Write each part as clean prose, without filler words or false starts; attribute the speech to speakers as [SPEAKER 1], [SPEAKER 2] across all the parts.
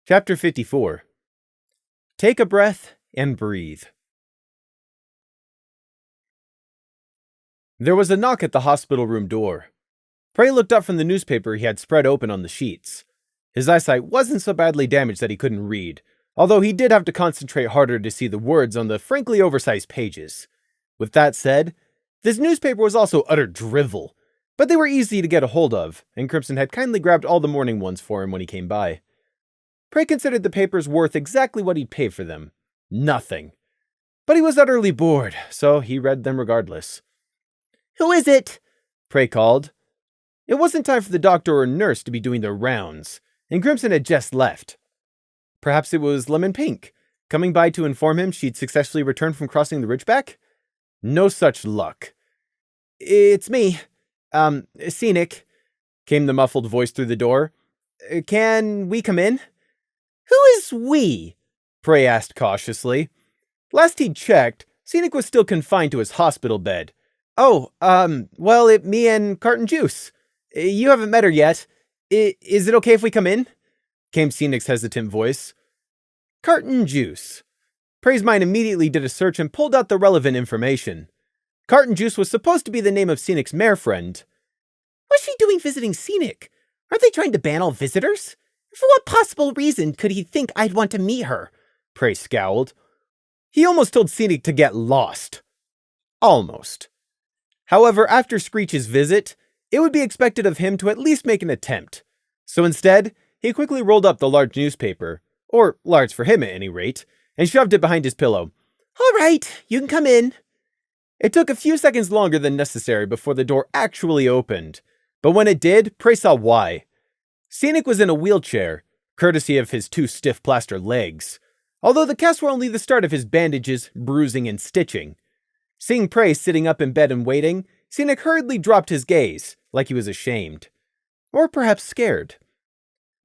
[SPEAKER 1] Chapter 54. Take a breath and breathe. There was a knock at the hospital room door. Prey looked up from the newspaper he had spread open on the sheets. His eyesight wasn't so badly damaged that he couldn't read, although he did have to concentrate harder to see the words on the frankly oversized pages. With that said, this newspaper was also utter drivel, but they were easy to get a hold of, and Crimson had kindly grabbed all the morning ones for him when he came by. Prey considered the papers worth exactly what he'd pay for them. Nothing. But he was utterly bored, so he read them regardless. "Who is it?" Prey called. It wasn't time for the doctor or nurse to be doing their rounds, and Crimson had just left. Perhaps it was Lemon Pink, coming by to inform him she'd successfully returned from crossing the Ridgeback? No such luck. "It's me. Scenic," came the muffled voice through the door. "Can we come in?" "Who is we?" Prey asked cautiously. Last he'd checked, Scenic was still confined to his hospital bed. Me and Carton Juice. You haven't met her yet. Is it okay if we come in?" Came Scenic's hesitant voice. Carton Juice. Prey's mind immediately did a search and pulled out the relevant information. Carton Juice was supposed to be the name of Scenic's mare friend. "What's she doing visiting Scenic? Aren't they trying to ban all visitors? For what possible reason could he think I'd want to meet her?" Prey scowled. He almost told Scenic to get lost. Almost. However, after Screech's visit, it would be expected of him to at least make an attempt. So instead, he quickly rolled up the large newspaper, or large for him at any rate, and shoved it behind his pillow. "All right, you can come in." It took a few seconds longer than necessary before the door actually opened, but when it did, Prey saw why. Scenic was in a wheelchair, courtesy of his two stiff plaster legs, although the casts were only the start of his bandages, bruising, and stitching. Seeing Prey sitting up in bed and waiting, Scenic hurriedly dropped his gaze, like he was ashamed. Or perhaps scared.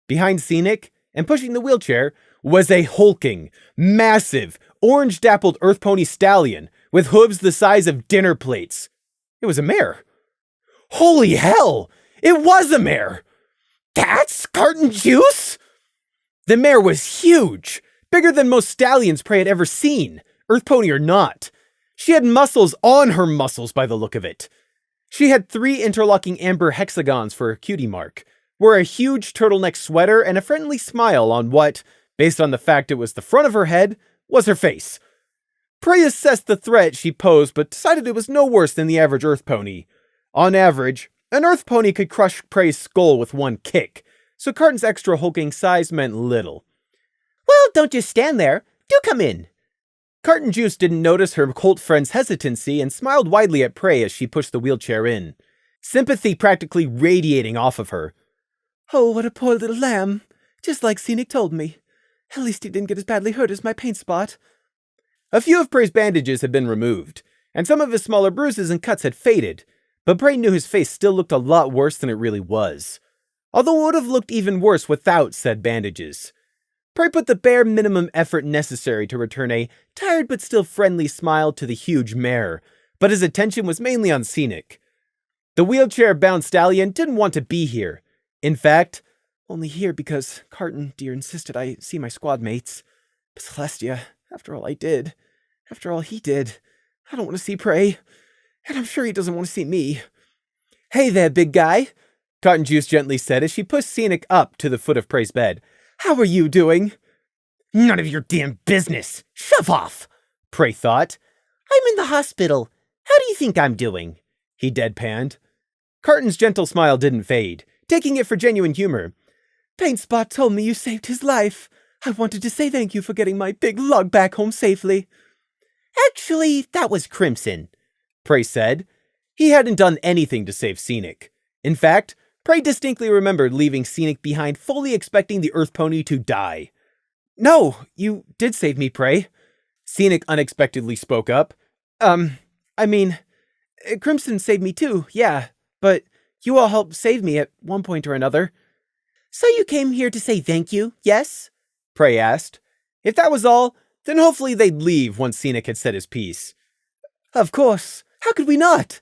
[SPEAKER 1] Behind Scenic, and pushing the wheelchair, was a hulking, massive, orange-dappled earth pony stallion with hooves the size of dinner plates. It was a mare. Holy hell! It was a mare! "That's Carton Juice?" The mare was huge, bigger than most stallions Prey had ever seen, earth pony or not. She had muscles on her muscles by the look of it. She had 3 interlocking amber hexagons for her cutie mark, wore a huge turtleneck sweater and a friendly smile on what, based on the fact it was the front of her head, was her face. Prey assessed the threat she posed but decided it was no worse than the average earth pony. On average, an earth pony could crush Prey's skull with one kick, so Carton's extra hulking size meant little. "Well, don't just stand there. Do come in." Carton Juice didn't notice her colt friend's hesitancy and smiled widely at Prey as she pushed the wheelchair in, sympathy practically radiating off of her. "Oh, what a poor little lamb. Just like Scenic told me. At least he didn't get as badly hurt as my paint spot." A few of Prey's bandages had been removed, and some of his smaller bruises and cuts had faded, but Prey knew his face still looked a lot worse than it really was, although it would have looked even worse without said bandages. Prey put the bare minimum effort necessary to return a tired but still friendly smile to the huge mare, but his attention was mainly on Scenic. The wheelchair-bound stallion didn't want to be here. In fact, only here because Carton, dear, insisted I see my squad mates. But Celestia, after all he did, I don't want to see Prey. And I'm sure he doesn't want to see me. "Hey there, big guy," Carton Juice gently said as she pushed Scenic up to the foot of Prey's bed. "How are you doing?" "None of your damn business. Shove off," Prey thought. "I'm in the hospital. How do you think I'm doing?" he deadpanned. Carton's gentle smile didn't fade, taking it for genuine humor. "Paint Spot told me you saved his life. I wanted to say thank you for getting my big lug back home safely." "Actually, that was Crimson," Prey said. He hadn't done anything to save Scenic. In fact, Prey distinctly remembered leaving Scenic behind fully expecting the earth pony to die. "No, you did save me, Prey," Scenic unexpectedly spoke up. Crimson saved me too, yeah, but you all helped save me at one point or another." "So you came here to say thank you, yes?" Prey asked. If that was all, then hopefully they'd leave once Scenic had said his piece. "Of course. How could we not?"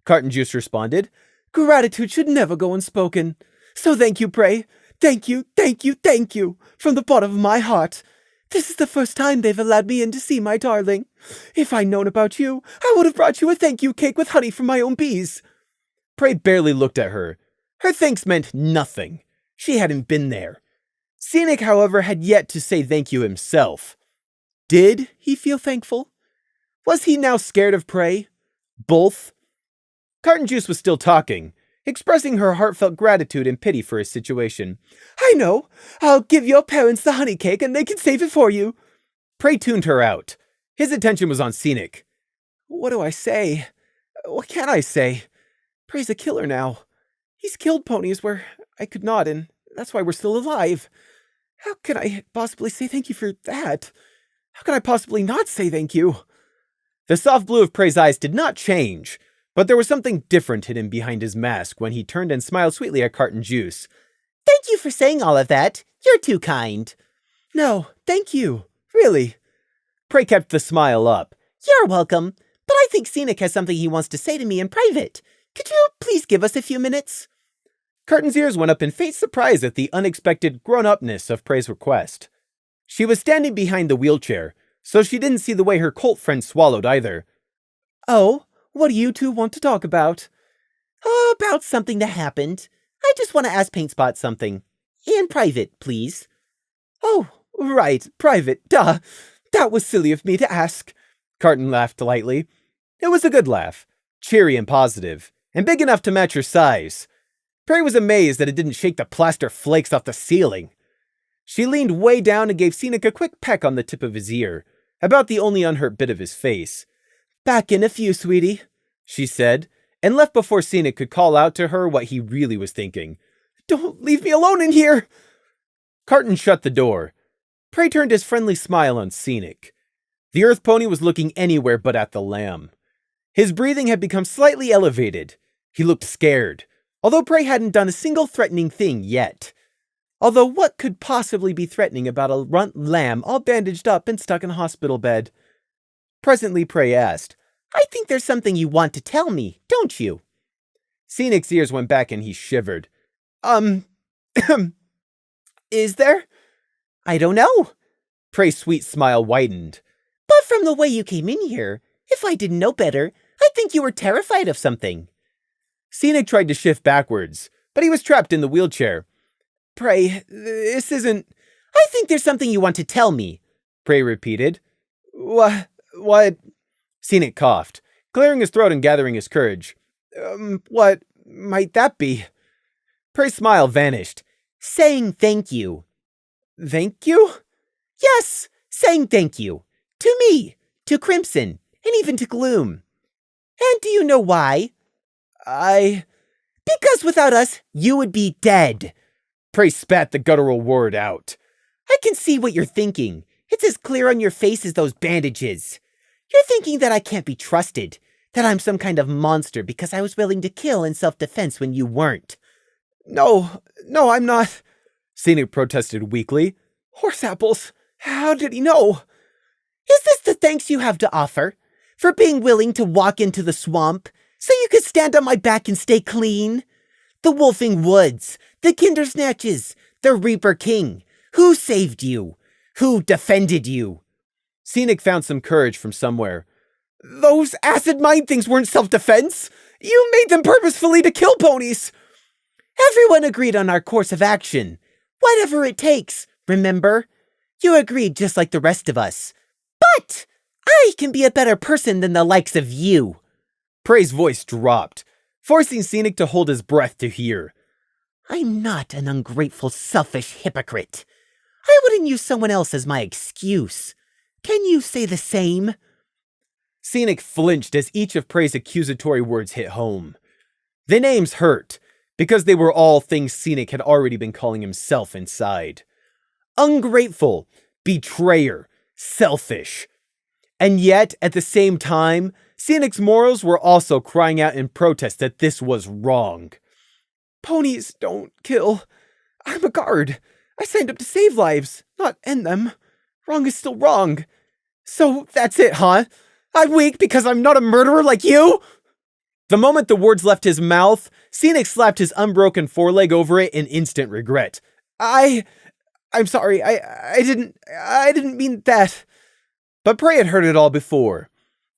[SPEAKER 1] Carton Juice responded. "Gratitude should never go unspoken. So thank you, Prey. Thank you, thank you, thank you, from the bottom of my heart. This is the first time they've allowed me in to see my darling. If I'd known about you, I would have brought you a thank you cake with honey from my own bees. Prey barely looked at her. Her thanks meant nothing. She hadn't been there. Scenic, however, had yet to say thank you himself. Did he feel thankful? Was he now scared of Prey? Both? Carton Juice was still talking, expressing her heartfelt gratitude and pity for his situation. I know. I'll give your parents the honey cake and they can save it for you. Prey tuned her out. His attention was on Scenic. What do I say? What can I say? Prey's a killer now. He's killed ponies where I could not, and that's why we're still alive. How can I possibly say thank you for that? How can I possibly not say thank you? The soft blue of Prey's eyes did not change, but there was something different hidden behind his mask when he turned and smiled sweetly at Carton Juice. Thank you for saying all of that. You're too kind. No, thank you. Really. Prey kept the smile up. You're welcome, but I think Scenic has something he wants to say to me in private. Could you please give us a few minutes? Carton's ears went up in faint surprise at the unexpected grown-upness of Prey's request. She was standing behind the wheelchair, so she didn't see the way her cult friend swallowed either. Oh, what do you two want to talk about? About something that happened. I just want to ask Paint Spot something. In private, please. Oh, right, private, duh. That was silly of me to ask. Carton laughed lightly. It was a good laugh, cheery and positive, and big enough to match her size. Prey was amazed that it didn't shake the plaster flakes off the ceiling. She leaned way down and gave Scenic a quick peck on the tip of his ear, about the only unhurt bit of his face. Back in a few, sweetie, she said, and left before Scenic could call out to her what he really was thinking. Don't leave me alone in here! Carton shut the door. Prey turned his friendly smile on Scenic. The Earth Pony was looking anywhere but at the lamb. His breathing had become slightly elevated. He looked scared, although Prey hadn't done a single threatening thing yet. Although what could possibly be threatening about a runt lamb all bandaged up and stuck in a hospital bed? Presently Prey asked, I think there's something you want to tell me, don't you? Scenic's ears went back and he shivered. Is there? I don't know. Prey's sweet smile widened. But from the way you came in here, if I didn't know better, I'd think you were terrified of something. Scenic tried to shift backwards, but he was trapped in the wheelchair. Prey, this isn't... I think there's something you want to tell me, Prey repeated. What? Scenic coughed, clearing his throat and gathering his courage. What might that be? Prey's smile vanished. Saying thank you. Thank you? Yes, saying thank you. To me, to Crimson, and even to Gloom. And do you know why? Because without us, you would be dead. Prey spat the guttural word out. I can see what you're thinking. It's as clear on your face as those bandages. You're thinking that I can't be trusted, that I'm some kind of monster because I was willing to kill in self-defense when you weren't. No, I'm not, Scenic protested weakly. Horse apples, how did he know? Is this the thanks you have to offer? For being willing to walk into the swamp, so you could stand on my back and stay clean? The Wolfing Woods, the Kindersnatches, the Reaper King. Who saved you? Who defended you? Scenic found some courage from somewhere. Those acid mine things weren't self-defense. You made them purposefully to kill ponies. Everyone agreed on our course of action. Whatever it takes, remember? You agreed just like the rest of us. But I can be a better person than the likes of you. Prey's voice dropped, forcing Scenic to hold his breath to hear. I'm not an ungrateful, selfish hypocrite. I wouldn't use someone else as my excuse. Can you say the same? Scenic flinched as each of Prey's accusatory words hit home. The names hurt, because they were all things Scenic had already been calling himself inside. Ungrateful, betrayer, selfish. And yet, at the same time, Scenic's morals were also crying out in protest that this was wrong. Ponies don't kill. I'm a guard. I signed up to save lives, not end them. Wrong is still wrong. So that's it, huh? I'm weak because I'm not a murderer like you? The moment the words left his mouth, Scenic slapped his unbroken foreleg over it in instant regret. I'm sorry, I didn't mean that. But Prey had heard it all before.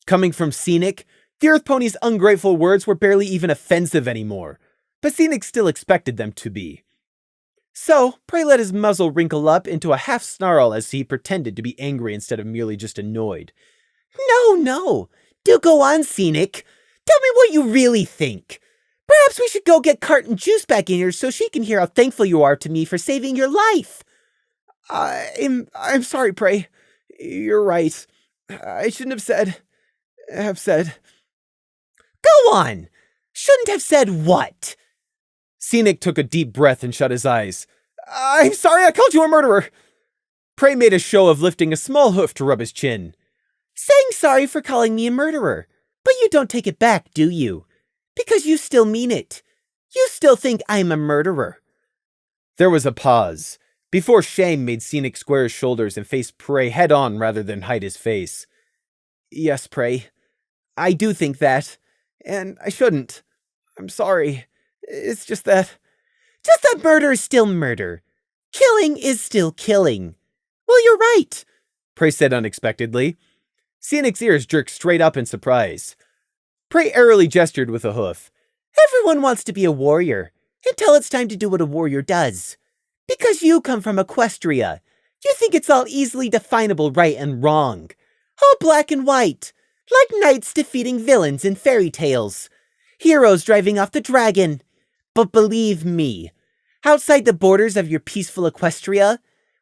[SPEAKER 1] Coming from Scenic, the Earth Pony's ungrateful words were barely even offensive anymore, but Scenic still expected them to be. So, Prey let his muzzle wrinkle up into a half snarl as he pretended to be angry instead of merely just annoyed. No, do go on, Scenic. Tell me what you really think. Perhaps we should go get Carton Juice back in here so she can hear how thankful you are to me for saving your life. I'm sorry, Prey. You're right. I shouldn't have said. Go on! Shouldn't have said what? Scenic took a deep breath and shut his eyes. I'm sorry I called you a murderer. Prey made a show of lifting a small hoof to rub his chin. Saying sorry for calling me a murderer, but you don't take it back, do you? Because you still mean it. You still think I'm a murderer. There was a pause, before shame made Scenic square his shoulders and face Prey head-on rather than hide his face. Yes, Prey. I do think that, and I shouldn't. I'm sorry. It's just that murder is still murder. Killing is still killing. Well, you're right, Prey said unexpectedly. Scenic's ears jerked straight up in surprise. Prey airily gestured with a hoof. Everyone wants to be a warrior, until it's time to do what a warrior does. Because you come from Equestria, you think it's all easily definable right and wrong. All black and white, like knights defeating villains in fairy tales. Heroes driving off the dragon. But believe me, outside the borders of your peaceful Equestria,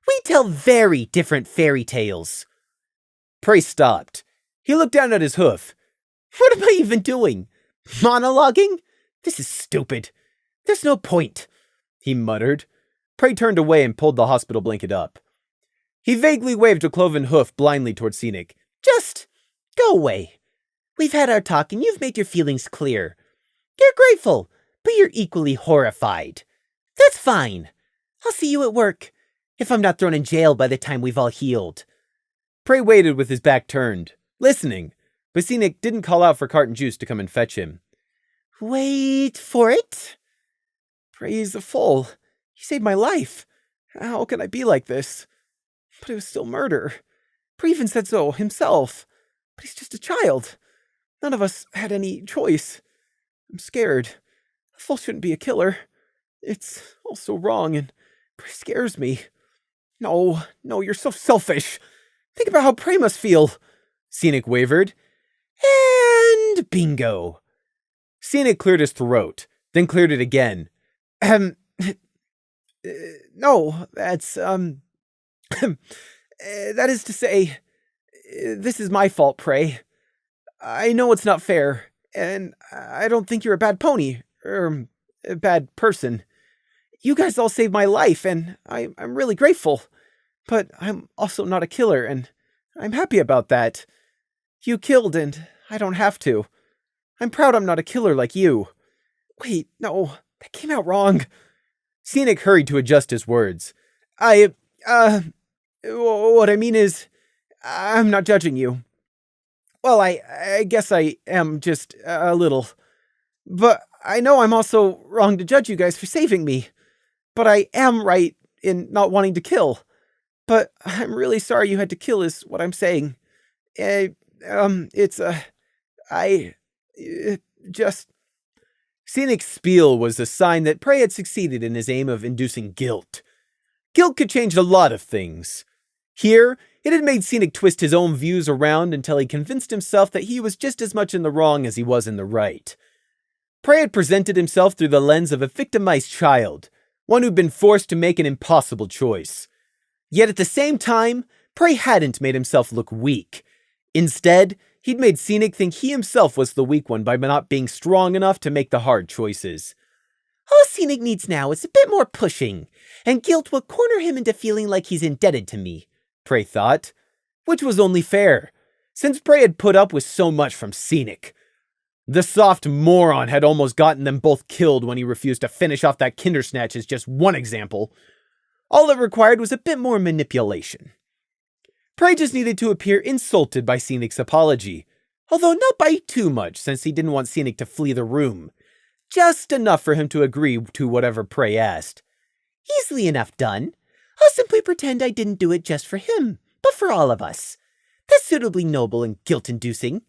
[SPEAKER 1] we tell very different fairy tales. Prey stopped. He looked down at his hoof. What am I even doing? Monologuing? This is stupid. There's no point, he muttered. Prey turned away and pulled the hospital blanket up. He vaguely waved a cloven hoof blindly toward Scenic. Just go away. We've had our talk and you've made your feelings clear. You're grateful, but you're equally horrified. That's fine. I'll see you at work, if I'm not thrown in jail by the time we've all healed. Prey waited with his back turned, listening, but Scenic didn't call out for Carton Juice to come and fetch him. Wait for it. Prey's a fool. He saved my life. How can I be like this? But it was still murder. Prey even said so himself. But he's just a child. None of us had any choice. I'm scared. A fool shouldn't be a killer. It's all so wrong, and Prey scares me. No, you're so selfish. Think about how Prey must feel. Scenic wavered. And bingo. Scenic cleared his throat, then cleared it again. No, that's, that is to say, this is my fault, Prey. I know it's not fair, and I don't think you're a bad pony, or a bad person. You guys all saved my life, and I'm really grateful. But I'm also not a killer, and I'm happy about that. You killed, and I don't have to. I'm proud I'm not a killer like you. Wait, no, that came out wrong. Scenic hurried to adjust his words. What I mean is, I'm not judging you. Well, I guess I am just a little. But I know I'm also wrong to judge you guys for saving me. But I am right in not wanting to kill. But I'm really sorry you had to kill is what I'm saying. Scenic's spiel was a sign that Prey had succeeded in his aim of inducing guilt. Guilt could change a lot of things. Here, it had made Scenic twist his own views around until he convinced himself that he was just as much in the wrong as he was in the right. Prey had presented himself through the lens of a victimized child, one who'd been forced to make an impossible choice. Yet at the same time, Prey hadn't made himself look weak. Instead, he'd made Scenic think he himself was the weak one by not being strong enough to make the hard choices. All Scenic needs now is a bit more pushing, and guilt will corner him into feeling like he's indebted to me, Prey thought. Which was only fair, since Prey had put up with so much from Scenic. The soft moron had almost gotten them both killed when he refused to finish off that Kindersnatch as just one example. All it required was a bit more manipulation. Prey just needed to appear insulted by Scenic's apology, although not by too much since he didn't want Scenic to flee the room. Just enough for him to agree to whatever Prey asked.
[SPEAKER 2] Easily enough done. I'll simply pretend I didn't do it just for him, but for all of us. That's suitably noble and guilt-inducing.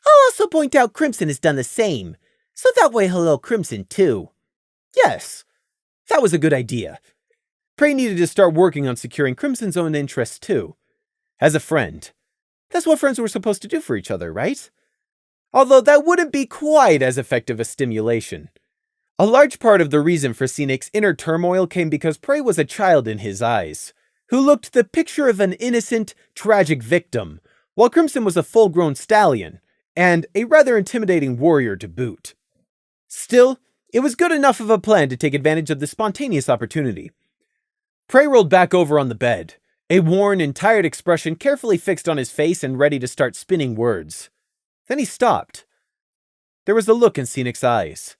[SPEAKER 2] I'll also point out Crimson has done the same, so that way he'll owe Crimson too.
[SPEAKER 1] Yes, that was a good idea. Prey needed to start working on securing Crimson's own interests too. As a friend. That's what friends were supposed to do for each other, right? Although that wouldn't be quite as effective a stimulation. A large part of the reason for Scenic's inner turmoil came because Prey was a child in his eyes, who looked the picture of an innocent, tragic victim, while Crimson was a full-grown stallion, and a rather intimidating warrior to boot. Still, it was good enough of a plan to take advantage of the spontaneous opportunity. Prey rolled back over on the bed, a worn and tired expression carefully fixed on his face and ready to start spinning words. Then he stopped. There was a look in Scenic's eyes,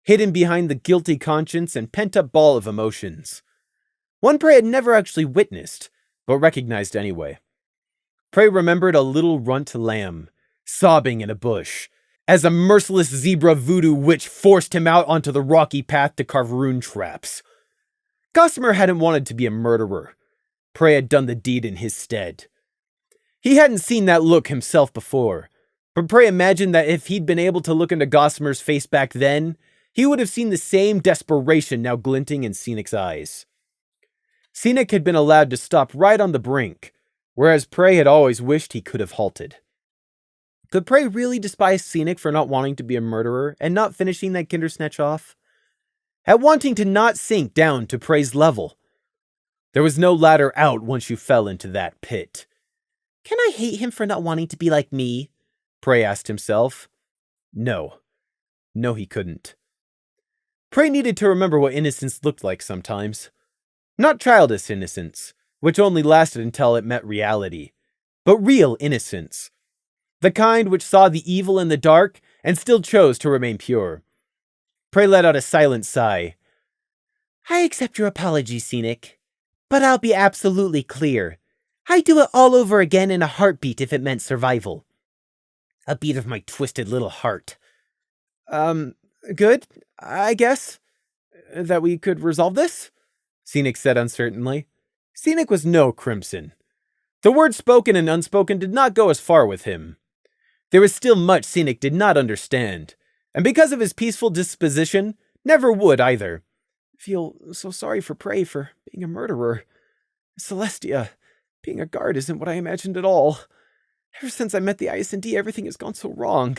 [SPEAKER 1] hidden behind the guilty conscience and pent-up ball of emotions. One Prey had never actually witnessed, but recognized anyway. Prey remembered a little runt lamb, sobbing in a bush, as a merciless zebra voodoo witch forced him out onto the rocky path to carve rune traps. Gossamer hadn't wanted to be a murderer. Prey had done the deed in his stead. He hadn't seen that look himself before, but Prey imagined that if he'd been able to look into Gossamer's face back then, he would have seen the same desperation now glinting in Scenic's eyes. Scenic had been allowed to stop right on the brink, whereas Prey had always wished he could have halted. Could Prey really despise Scenic for not wanting to be a murderer and not finishing that Kindersnatch off? At wanting to not sink down to Prey's level? There was no ladder out once you fell into that pit.
[SPEAKER 2] Can I hate him for not wanting to be like me?
[SPEAKER 1] Prey asked himself. No. No, he couldn't. Prey needed to remember what innocence looked like sometimes. Not childish innocence, which only lasted until it met reality, but real innocence. The kind which saw the evil in the dark and still chose to remain pure. Prey let out a silent sigh.
[SPEAKER 2] I accept your apology, Scenic, but I'll be absolutely clear. I'd do it all over again in a heartbeat if it meant survival. A beat of my twisted little heart.
[SPEAKER 1] Good, I guess. That we could resolve this? Scenic said uncertainly. Scenic was no Crimson. The words spoken and unspoken did not go as far with him. There was still much Scenic did not understand, and because of his peaceful disposition, never would either. I feel so sorry for Prey for being a murderer. Celestia, being a guard isn't what I imagined at all. Ever since I met the IS&D, everything has gone so wrong.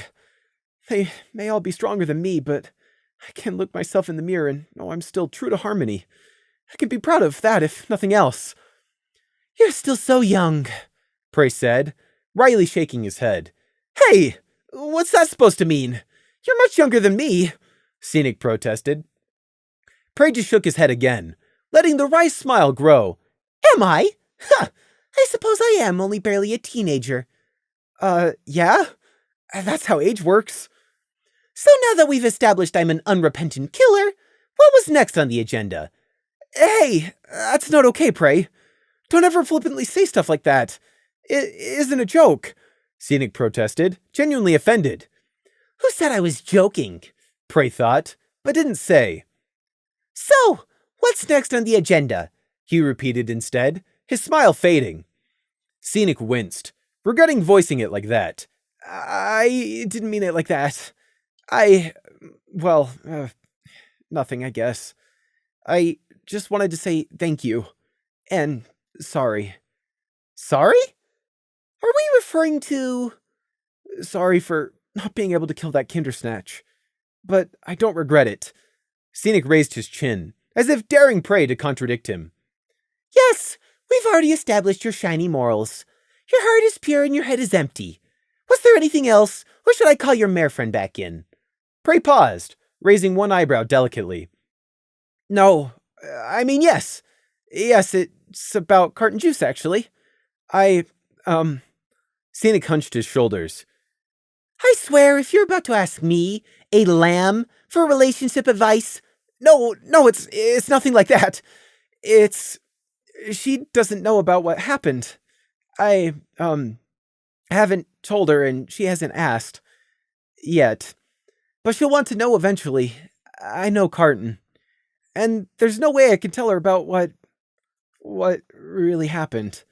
[SPEAKER 1] They may all be stronger than me, but I can look myself in the mirror and know I'm still true to Harmony. I can be proud of that, if nothing else.
[SPEAKER 2] You're still so young,
[SPEAKER 1] Prey said, wryly shaking his head. Hey, what's that supposed to mean? You're much younger than me, Scenic protested. Prey just shook his head again, letting the wry smile grow.
[SPEAKER 2] Am I? Huh, I suppose I am only barely a teenager.
[SPEAKER 1] Yeah? That's how age works.
[SPEAKER 2] So now that we've established I'm an unrepentant killer, what was next on the agenda?
[SPEAKER 1] Hey, that's not okay, Prey. Don't ever flippantly say stuff like that. It isn't a joke, Scenic protested, genuinely offended.
[SPEAKER 2] Who said I was joking?
[SPEAKER 1] Prey thought, but didn't say.
[SPEAKER 2] So, what's next on the agenda?
[SPEAKER 1] He repeated instead, his smile fading. Scenic winced, regretting voicing it like that. I didn't mean it like that. Nothing, I guess. I just wanted to say thank you. And sorry.
[SPEAKER 2] Sorry? Are we referring to...
[SPEAKER 1] Sorry for not being able to kill that Kindersnatch. But I don't regret it. Scenic raised his chin, as if daring Prey to contradict him.
[SPEAKER 2] Yes, we've already established your shiny morals. Your heart is pure and your head is empty. Was there anything else, or should I call your mare friend back in?
[SPEAKER 1] Prey paused, raising one eyebrow delicately. No, I mean, yes. Yes, it's about Carton juice, actually. Scenic hunched his shoulders.
[SPEAKER 2] I swear, if you're about to ask me, a lamb, for relationship advice...
[SPEAKER 1] No, it's nothing like that. She doesn't know about what happened. I haven't told her and she hasn't asked. Yet. But she'll want to know eventually. I know Carton. And there's no way I can tell her about what really happened.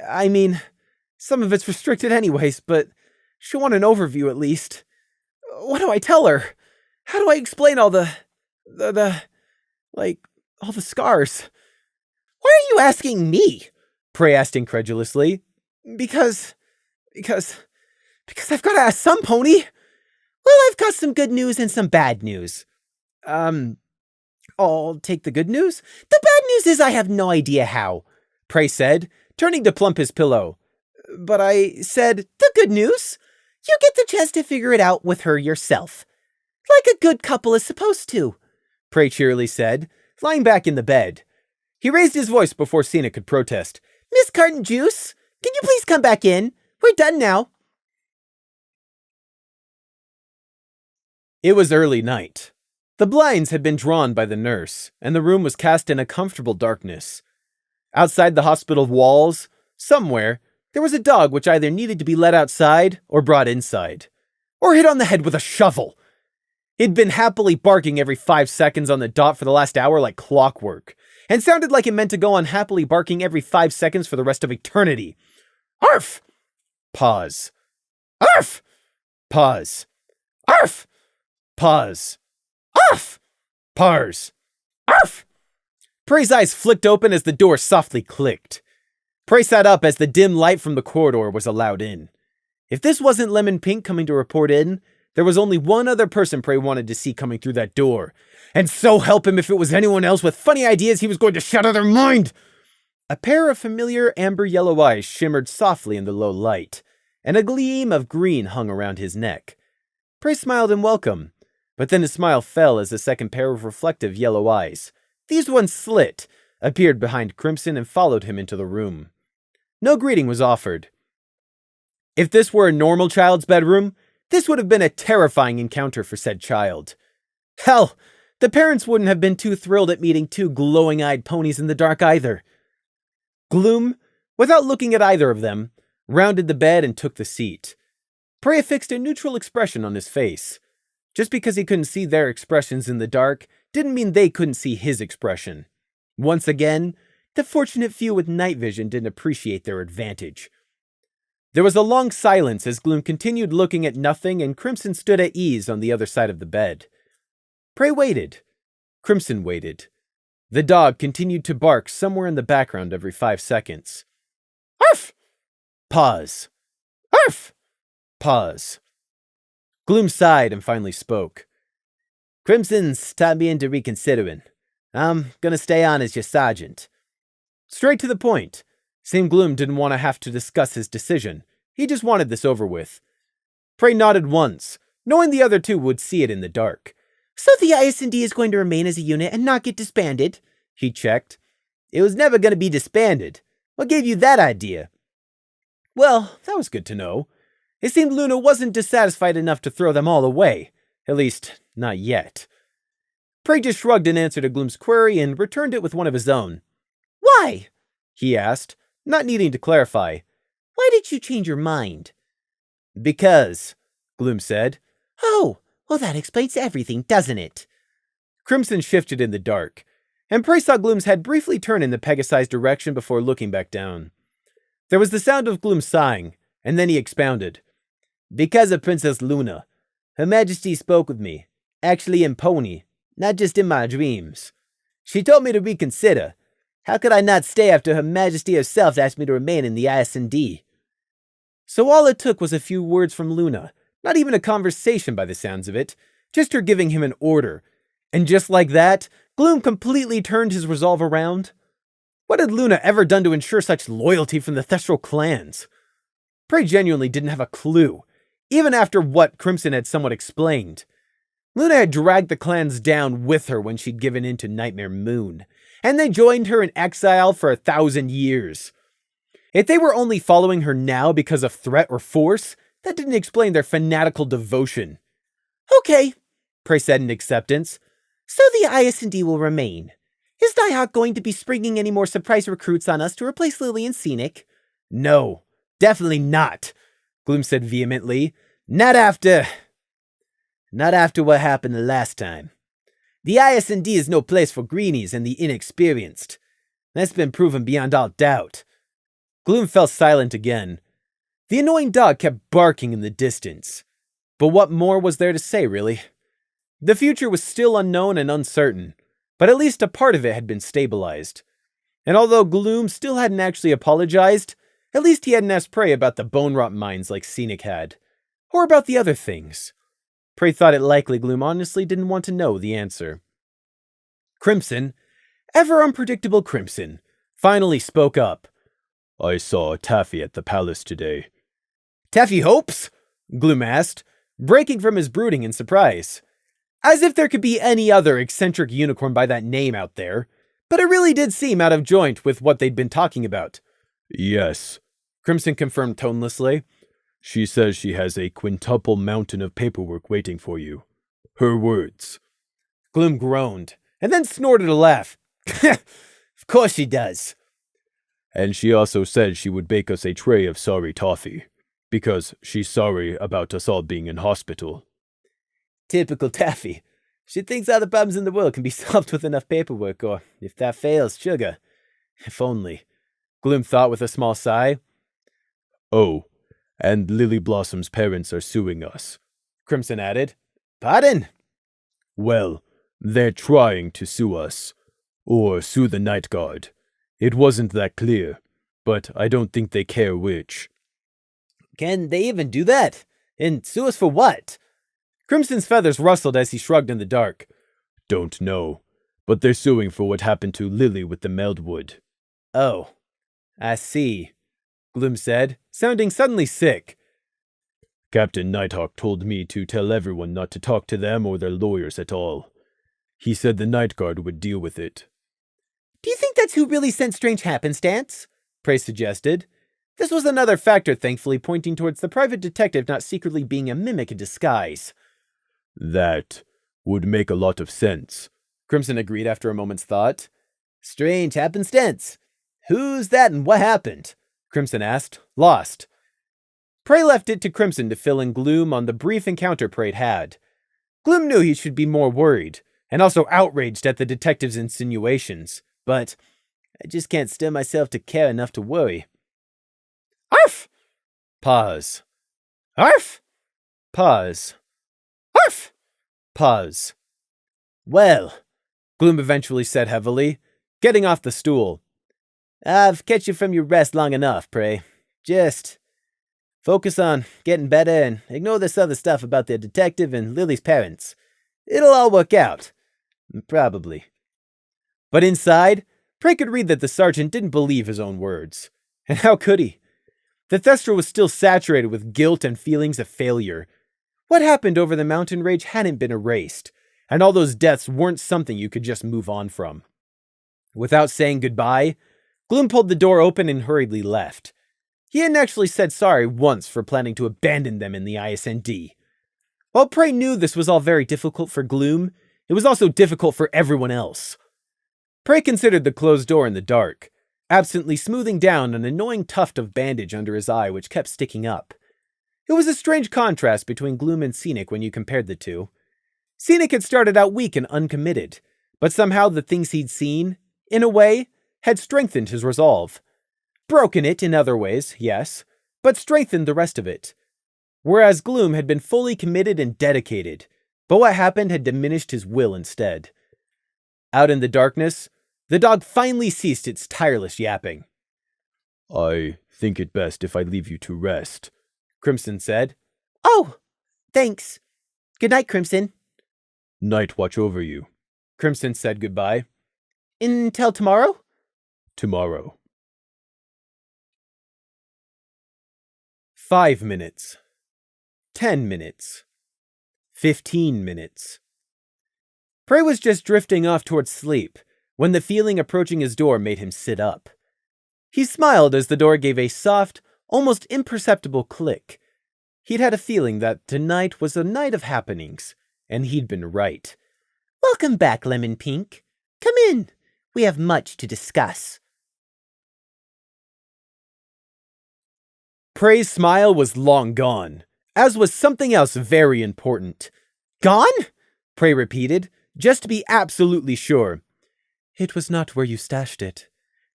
[SPEAKER 1] I mean, some of it's restricted anyways, but she'll want an overview at least. What do I tell her? How do I explain all all the scars?
[SPEAKER 2] Why are you asking me?
[SPEAKER 1] Prey asked incredulously. Because I've got to ask some, Pony.
[SPEAKER 2] Well, I've got some good news and some bad news.
[SPEAKER 1] I'll take the good news.
[SPEAKER 2] The bad news is I have no idea how,
[SPEAKER 1] Prey said, turning to plump his pillow. But I said,
[SPEAKER 2] the good news? You get the chance to figure it out with her yourself. Like a good couple is supposed to,
[SPEAKER 1] Prey cheerily said, lying back in the bed. He raised his voice before Cena could protest.
[SPEAKER 2] Miss Carton Juice, can you please come back in? We're done now.
[SPEAKER 1] It was early night. The blinds had been drawn by the nurse, and the room was cast in a comfortable darkness. Outside the hospital walls, somewhere, there was a dog which either needed to be let outside or brought inside, or hit on the head with a shovel. He'd been happily barking every 5 seconds on the dot for the last hour like clockwork, and sounded like it meant to go on happily barking every 5 seconds for the rest of eternity. Arf! Pause. Arf! Pause. Arf! Pause. Arf! Pars. Arf! Prey's eyes flicked open as the door softly clicked. Prey sat up as the dim light from the corridor was allowed in. If this wasn't Lemon Pink coming to report in, there was only one other person Prey wanted to see coming through that door. And so help him if it was anyone else with funny ideas, he was going to shatter their mind! A pair of familiar amber-yellow eyes shimmered softly in the low light, and a gleam of green hung around his neck. Prey smiled in welcome, but then his smile fell as a second pair of reflective yellow eyes, these ones slit, appeared behind Crimson and followed him into the room. No greeting was offered. If this were a normal child's bedroom, this would have been a terrifying encounter for said child. Hell, the parents wouldn't have been too thrilled at meeting two glowing-eyed ponies in the dark either. Gloom, without looking at either of them, rounded the bed and took the seat. Prey fixed a neutral expression on his face. Just because he couldn't see their expressions in the dark didn't mean they couldn't see his expression. Once again, the fortunate few with night vision didn't appreciate their advantage. There was a long silence as Gloom continued looking at nothing and Crimson stood at ease on the other side of the bed. Prey waited. Crimson waited. The dog continued to bark somewhere in the background every 5 seconds. Arf! Pause. Arf! Pause. Gloom sighed and finally spoke. Crimson's taught me into reconsidering. I'm gonna stay on as your sergeant. Straight to the point. Same Gloom didn't want to have to discuss his decision. He just wanted this over with. Prey nodded once, knowing the other two would see it in the dark.
[SPEAKER 2] So the IS&D is going to remain as a unit and not get disbanded?
[SPEAKER 1] He checked. It was never going to be disbanded. What gave you that idea? Well, that was good to know. It seemed Luna wasn't dissatisfied enough to throw them all away. At least, not yet. Prey just shrugged in answer to Gloom's query and returned it with one of his own.
[SPEAKER 2] Why?
[SPEAKER 1] He asked, not needing to clarify.
[SPEAKER 2] Why did you change your mind?
[SPEAKER 1] Because, Gloom said.
[SPEAKER 2] Oh, well that explains everything, doesn't it?
[SPEAKER 1] Crimson shifted in the dark, and Prey saw Gloom's head briefly turn in the Pegasi's direction before looking back down. There was the sound of Gloom sighing, and then he expounded. Because of Princess Luna. Her Majesty spoke with me, actually in Pony, not just in my dreams. She told me to reconsider. How could I not stay after Her Majesty herself asked me to remain in the IS&D? So all it took was a few words from Luna, not even a conversation by the sounds of it, just her giving him an order. And just like that, Gloom completely turned his resolve around. What had Luna ever done to ensure such loyalty from the Thestral clans? Prey genuinely didn't have a clue, even after what Crimson had somewhat explained. Luna had dragged the clans down with her when she'd given in to Nightmare Moon, and they joined her in exile for 1,000 years. If they were only following her now because of threat or force, that didn't explain their fanatical devotion.
[SPEAKER 2] Okay,
[SPEAKER 1] Prey said in acceptance.
[SPEAKER 2] So the IS&D will remain. Is Nighthawk going to be springing any more surprise recruits on us to replace Lily and Scenic?
[SPEAKER 1] No, definitely not, Gloom said vehemently. Not after what happened the last time. The IS&D is no place for greenies and the inexperienced. That's been proven beyond all doubt. Gloom fell silent again. The annoying dog kept barking in the distance. But what more was there to say, really? The future was still unknown and uncertain, but at least a part of it had been stabilized. And although Gloom still hadn't actually apologized, at least he hadn't asked Prey about the bone-rot mines like Scenic had. Or about the other things. Prey thought it likely Gloom honestly didn't want to know the answer. Crimson, ever unpredictable Crimson, finally spoke up. I saw Taffy at the palace today. Taffy Hopes? Gloom asked, breaking from his brooding in surprise. As if there could be any other eccentric unicorn by that name out there, but it really did seem out of joint with what they'd been talking about. Yes, Crimson confirmed tonelessly. She says she has a quintuple mountain of paperwork waiting for you. Her words. Gloom groaned, and then snorted a laugh. Of course she does. And she also said she would bake us a tray of sorry toffee, because she's sorry about us all being in hospital. Typical Taffy. She thinks all the problems in the world can be solved with enough paperwork, or, if that fails, sugar. If only. Gloom thought with a small sigh. Oh, and Lily Blossom's parents are suing us, Crimson added. Pardon? Well, they're trying to sue us. Or sue the Night Guard. It wasn't that clear, but I don't think they care which. Can they even do that? And sue us for what? Crimson's feathers rustled as he shrugged in the dark. Don't know, but they're suing for what happened to Lily with the Meldwood. Oh, I see, Gloom said, sounding suddenly sick. Captain Nighthawk told me to tell everyone not to talk to them or their lawyers at all. He said the Night Guard would deal with it. Do you think that's who really sent Strange Happenstance? Prey suggested. This was another factor, thankfully, pointing towards the private detective not secretly being a mimic in disguise. That would make a lot of sense, Crimson agreed after a moment's thought. Strange Happenstance. Who's that and what happened? Crimson asked, lost. Prey left it to Crimson to fill in Gloom on the brief encounter Prey'd had. Gloom knew he should be more worried, and also outraged at the detective's insinuations, but I just can't still myself to care enough to worry. Arf! Pause. Arf! Pause. Arf! Pause. Well, Gloom eventually said heavily, getting off the stool. I've kept you from your rest long enough, Prey. Just focus on getting better and ignore this other stuff about the detective and Lily's parents. It'll all work out. Probably. But inside, Prey could read that the sergeant didn't believe his own words. And how could he? The Thestra was still saturated with guilt and feelings of failure. What happened over the mountain rage hadn't been erased, and all those deaths weren't something you could just move on from. Without saying goodbye, Gloom pulled the door open and hurriedly left. He hadn't actually said sorry once for planning to abandon them in the ISND. While Prey knew this was all very difficult for Gloom, it was also difficult for everyone else. Prey considered the closed door in the dark, absently smoothing down an annoying tuft of bandage under his eye which kept sticking up. It was a strange contrast between Gloom and Scenic when you compared the two. Scenic had started out weak and uncommitted, but somehow the things he'd seen, in a way, had strengthened his resolve. Broken it in other ways, yes, but strengthened the rest of it. Whereas Gloom had been fully committed and dedicated, but what happened had diminished his will instead. Out in the darkness, the dog finally ceased its tireless yapping. I think it best if I leave you to rest, Crimson said. Oh, thanks. Good night, Crimson. Night watch over you. Crimson said goodbye. Until tomorrow? Tomorrow. 5 minutes. 10 minutes. 15 minutes. Prey was just drifting off towards sleep when the feeling approaching his door made him sit up. He smiled as the door gave a soft, almost imperceptible click. He'd had a feeling that tonight was a night of happenings, and he'd been right. Welcome back, Lemon Pink. Come in. We have much to discuss. Prey's smile was long gone, as was something else very important. Gone? Prey repeated, just to be absolutely sure.
[SPEAKER 2] It was not where you stashed it.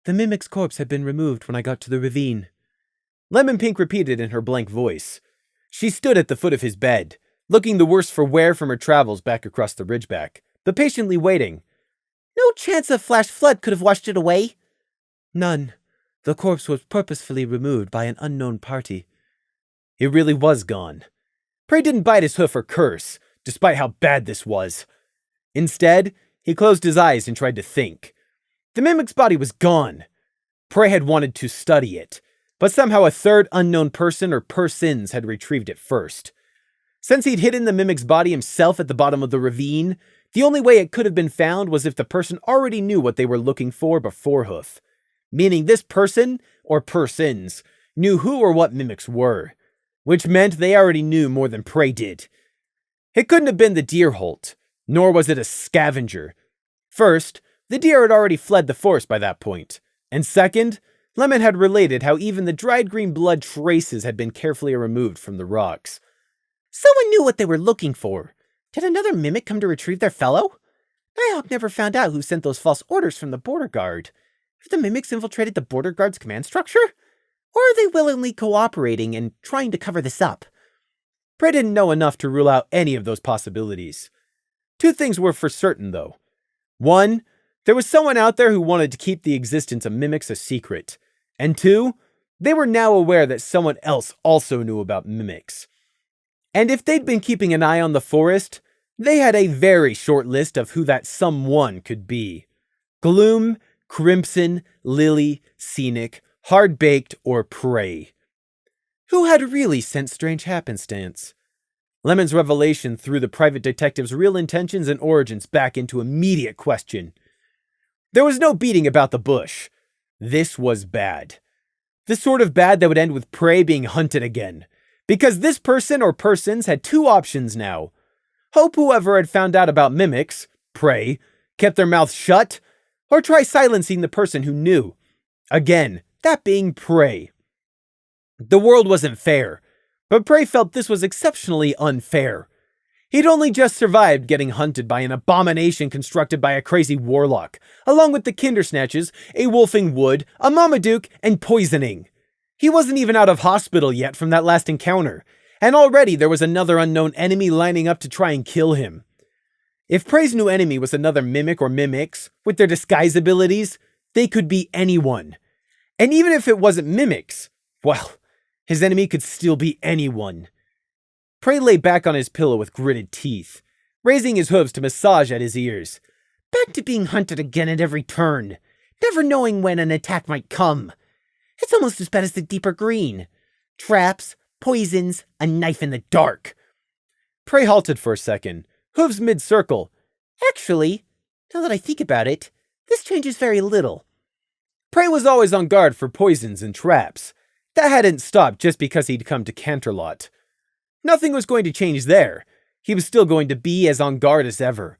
[SPEAKER 2] The mimic's corpse had been removed when I got to the ravine.
[SPEAKER 1] Lemon Pink repeated in her blank voice. She stood at the foot of his bed, looking the worse for wear from her travels back across the ridgeback, but patiently waiting.
[SPEAKER 2] No chance a flash flood could have washed it away?
[SPEAKER 3] None. The corpse was purposefully removed by an unknown party.
[SPEAKER 1] It really was gone. Prey didn't bite his hoof or curse, despite how bad this was. Instead, he closed his eyes and tried to think. The mimic's body was gone. Prey had wanted to study it, but somehow a third unknown person or persons had retrieved it first. Since he'd hidden the mimic's body himself at the bottom of the ravine, the only way it could have been found was if the person already knew what they were looking for before Hoof. Meaning this person, or persons, knew who or what mimics were, which meant they already knew more than Prey did. It couldn't have been the deer holt, nor was it a scavenger. First, the deer had already fled the forest by that point, and second, Lemon had related how even the dried green blood traces had been carefully removed from the rocks.
[SPEAKER 2] Someone knew what they were looking for. Did another mimic come to retrieve their fellow? Nighthawk never found out who sent those false orders from the border guard. Have the mimics infiltrated the border guard's command structure? Or are they willingly cooperating and trying to cover this up?
[SPEAKER 1] Prey didn't know enough to rule out any of those possibilities. Two things were for certain, though. One, there was someone out there who wanted to keep the existence of mimics a secret. And two, they were now aware that someone else also knew about mimics. And if they'd been keeping an eye on the forest, they had a very short list of who that someone could be. Gloom, Crimson, Lily, Scenic, Hard-Baked, or Prey. Who had really sent Strange Happenstance? Lemon's revelation threw the private detective's real intentions and origins back into immediate question. There was no beating about the bush. This was bad. The sort of bad that would end with Prey being hunted again. Because this person or persons had two options now. Hope whoever had found out about mimics, Prey, kept their mouths shut, or try silencing the person who knew. Again, that being Prey. The world wasn't fair, but Prey felt this was exceptionally unfair. He'd only just survived getting hunted by an abomination constructed by a crazy warlock, along with the Kindersnatches, a wolfing wood, a Marmaduke, and poisoning. He wasn't even out of hospital yet from that last encounter, and already there was another unknown enemy lining up to try and kill him. If Prey's new enemy was another mimic or mimics, with their disguise abilities, they could be anyone. And even if it wasn't mimics, well, his enemy could still be anyone. Prey lay back on his pillow with gritted teeth, raising his hooves to massage at his ears.
[SPEAKER 2] Back to being hunted again at every turn, never knowing when an attack might come. It's almost as bad as the deeper green. Traps, poisons, a knife in the dark.
[SPEAKER 1] Prey halted for a second, hooves mid-circle.
[SPEAKER 2] Actually, now that I think about it, this changes very little.
[SPEAKER 1] Prey was always on guard for poisons and traps. That hadn't stopped just because he'd come to Canterlot. Nothing was going to change there. He was still going to be as on guard as ever.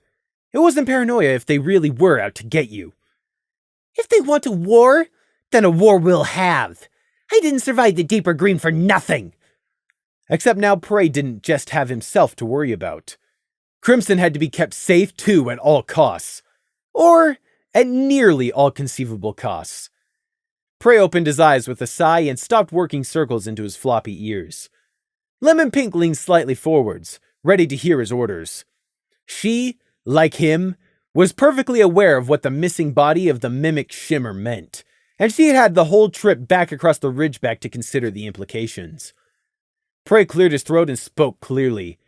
[SPEAKER 1] It wasn't paranoia if they really were out to get you.
[SPEAKER 2] If they want a war, then a war we'll have. I didn't survive the deeper green for nothing.
[SPEAKER 1] Except now Prey didn't just have himself to worry about. Crimson had to be kept safe too at all costs. Or at nearly all conceivable costs. Prey opened his eyes with a sigh and stopped working circles into his floppy ears. Lemon Pink leaned slightly forwards, ready to hear his orders. She, like him, was perfectly aware of what the missing body of the mimic Shimmer meant, and she had had the whole trip back across the ridgeback to consider the implications. Prey cleared his throat and spoke clearly.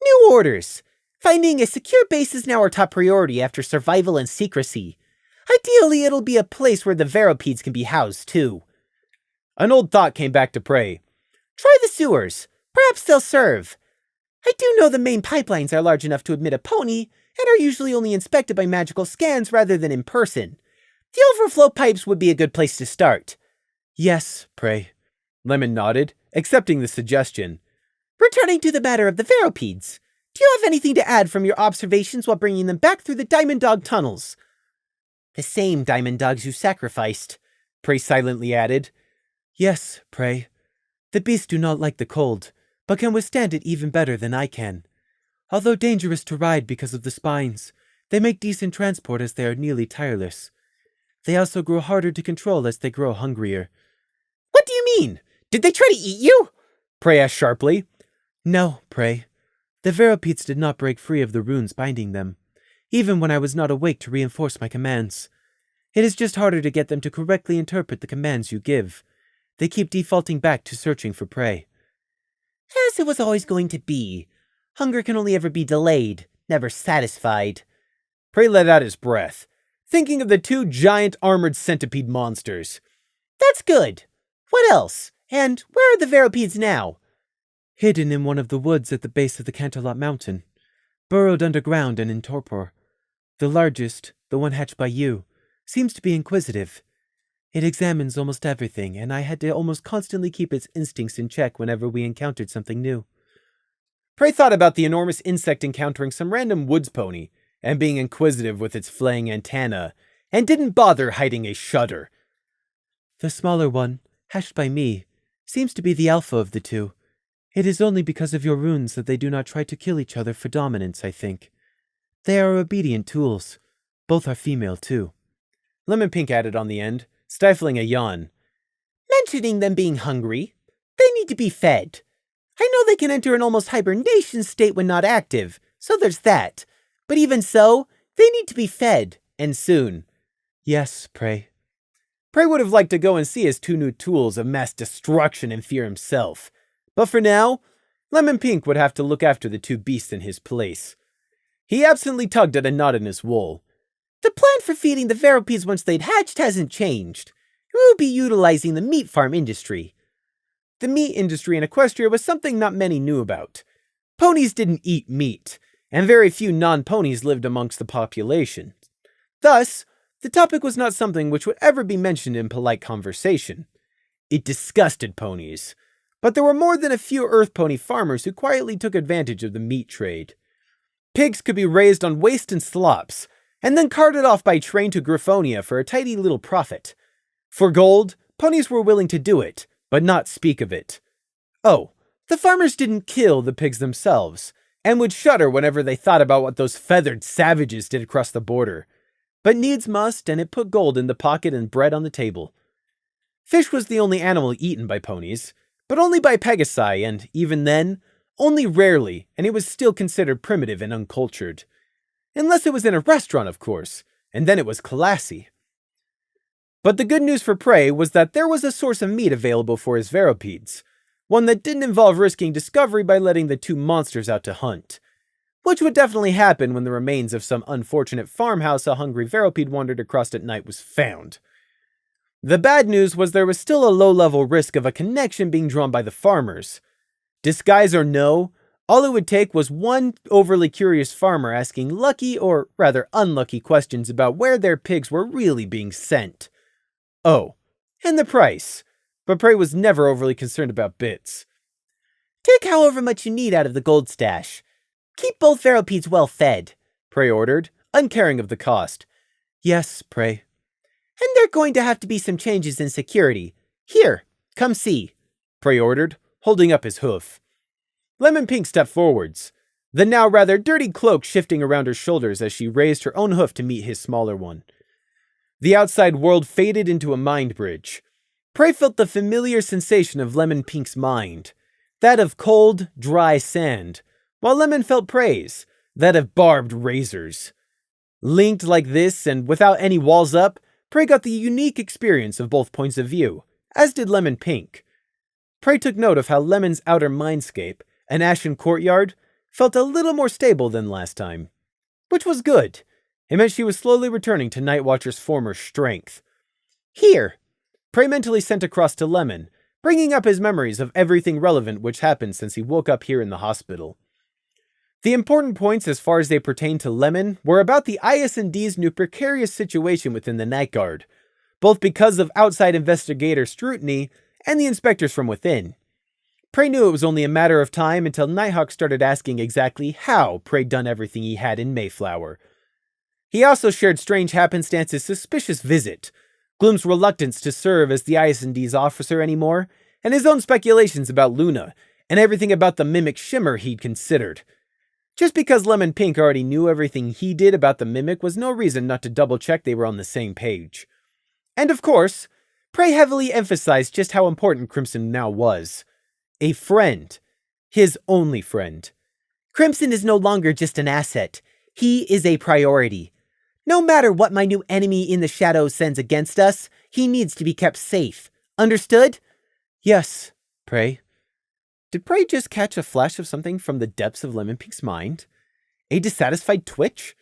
[SPEAKER 2] New orders. Finding a secure base is now our top priority after survival and secrecy. Ideally, it'll be a place where the Veropedes can be housed, too.
[SPEAKER 1] An old thought came back to Prey.
[SPEAKER 2] Try the sewers. Perhaps they'll serve. I do know the main pipelines are large enough to admit a pony, and are usually only inspected by magical scans rather than in person. The overflow pipes would be a good place to start.
[SPEAKER 1] Yes, Prey. Lemon nodded, accepting the suggestion.
[SPEAKER 2] Returning to the matter of the Veropedes, do you have anything to add from your observations while bringing them back through the Diamond Dog tunnels?
[SPEAKER 3] The same Diamond Dogs you sacrificed,
[SPEAKER 1] Prey silently added.
[SPEAKER 3] Yes, Prey. The beasts do not like the cold, but can withstand it even better than I can. Although dangerous to ride because of the spines, They make decent transport as they are nearly tireless. They also grow harder to control as they grow hungrier.
[SPEAKER 2] What do you mean? Did they try to eat you?
[SPEAKER 1] Prey asked sharply.
[SPEAKER 3] No, Prey. The Veropedes did not break free of the runes binding them, even when I was not awake to reinforce my commands. It is just harder to get them to correctly interpret the commands you give. They keep defaulting back to searching for prey.
[SPEAKER 2] As it was always going to be. Hunger can only ever be delayed, never satisfied.
[SPEAKER 1] Prey let out his breath, thinking of the 2 giant armored centipede monsters.
[SPEAKER 2] That's good. What else? And where are the Veropedes now?
[SPEAKER 3] Hidden in one of the woods at the base of the Canterlot Mountain. Burrowed underground and in torpor. The largest, the one hatched by you, seems to be inquisitive. It examines almost everything, and I had to almost constantly keep its instincts in check whenever we encountered something new.
[SPEAKER 1] Prey thought about the enormous insect encountering some random woods pony and being inquisitive with its flaying antenna, and didn't bother hiding a shudder.
[SPEAKER 3] The smaller one, hatched by me, seems to be the alpha of the 2. It is only because of your runes that they do not try to kill each other for dominance, I think. They are obedient tools. Both are female, too.
[SPEAKER 1] Lemon Pink added on the end, stifling a yawn.
[SPEAKER 2] Mentioning them being hungry, they need to be fed. I know they can enter an almost hibernation state when not active, so there's that. But even so, they need to be fed, and soon.
[SPEAKER 3] Yes, Prey.
[SPEAKER 1] Prey would have liked to go and see his 2 new tools of mass destruction and fear himself. But for now, Lemon Pink would have to look after the 2 beasts in his place. He absently tugged at a knot in his wool.
[SPEAKER 2] The plan for feeding the Veropedes once they'd hatched hasn't changed. We will be utilizing the meat farm industry.
[SPEAKER 1] The meat industry in Equestria was something not many knew about. Ponies didn't eat meat, and very few non-ponies lived amongst the population. Thus, the topic was not something which would ever be mentioned in polite conversation. It disgusted ponies, but there were more than a few earth pony farmers who quietly took advantage of the meat trade. Pigs could be raised on waste and slops, and then carted off by train to Griffonia for a tidy little profit. For gold, ponies were willing to do it, but not speak of it. Oh, the farmers didn't kill the pigs themselves, and would shudder whenever they thought about what those feathered savages did across the border. But needs must, and it put gold in the pocket and bread on the table. Fish was the only animal eaten by ponies, but only by Pegasi, and even then, only rarely, and it was still considered primitive and uncultured. Unless it was in a restaurant, of course, and then it was classy. But the good news for Prey was that there was a source of meat available for his Veropedes, one that didn't involve risking discovery by letting the 2 monsters out to hunt, which would definitely happen when the remains of some unfortunate farmhouse a hungry Veropede wandered across at night was found. The bad news was there was still a low-level risk of a connection being drawn by the farmers. Disguise or no, all it would take was one overly curious farmer asking lucky or rather unlucky questions about where their pigs were really being sent. Oh, and the price. But Prey was never overly concerned about bits.
[SPEAKER 2] Take however much you need out of the gold stash. Keep both Veropedes well fed,
[SPEAKER 1] Prey ordered, uncaring of the cost.
[SPEAKER 3] Yes, Prey.
[SPEAKER 2] And there are going to have to be some changes in security. Here, come see,
[SPEAKER 1] Prey ordered, holding up his hoof. Lemon Pink stepped forwards, the now rather dirty cloak shifting around her shoulders as she raised her own hoof to meet his smaller one. The outside world faded into a mind bridge. Prey felt the familiar sensation of Lemon Pink's mind, that of cold, dry sand, while Lemon felt Prey's, that of barbed razors. Linked like this and without any walls up, Prey got the unique experience of both points of view, as did Lemon Pink. Prey took note of how Lemon's outer mindscape, an ashen courtyard, felt a little more stable than last time. Which was good. It meant she was slowly returning to Night Watcher's former strength. Here, Prey mentally sent across to Lemon, bringing up his memories of everything relevant which happened since he woke up here in the hospital. The important points as far as they pertain to Lemon were about the IS&D's new precarious situation within the Night Guard, both because of outside investigator scrutiny and the inspectors from within. Prey knew it was only a matter of time until Nighthawk started asking exactly how Prey done everything he had in Mayflower. He also shared Strange Happenstance's suspicious visit, Gloom's reluctance to serve as the IS&D's officer anymore, and his own speculations about Luna, and everything about the mimic shimmer he'd considered. Just because Lemon Pink already knew everything he did about the Mimic was no reason not to double-check they were on the same page. And of course, Prey heavily emphasized just how important Crimson now was. A friend. His only friend.
[SPEAKER 2] Crimson is no longer just an asset. He is a priority. No matter what my new enemy in the shadows sends against us, he needs to be kept safe. Understood?
[SPEAKER 3] Yes, Prey.
[SPEAKER 1] Did Prey just catch a flash of something from the depths of Lemon Pink's mind? A dissatisfied twitch?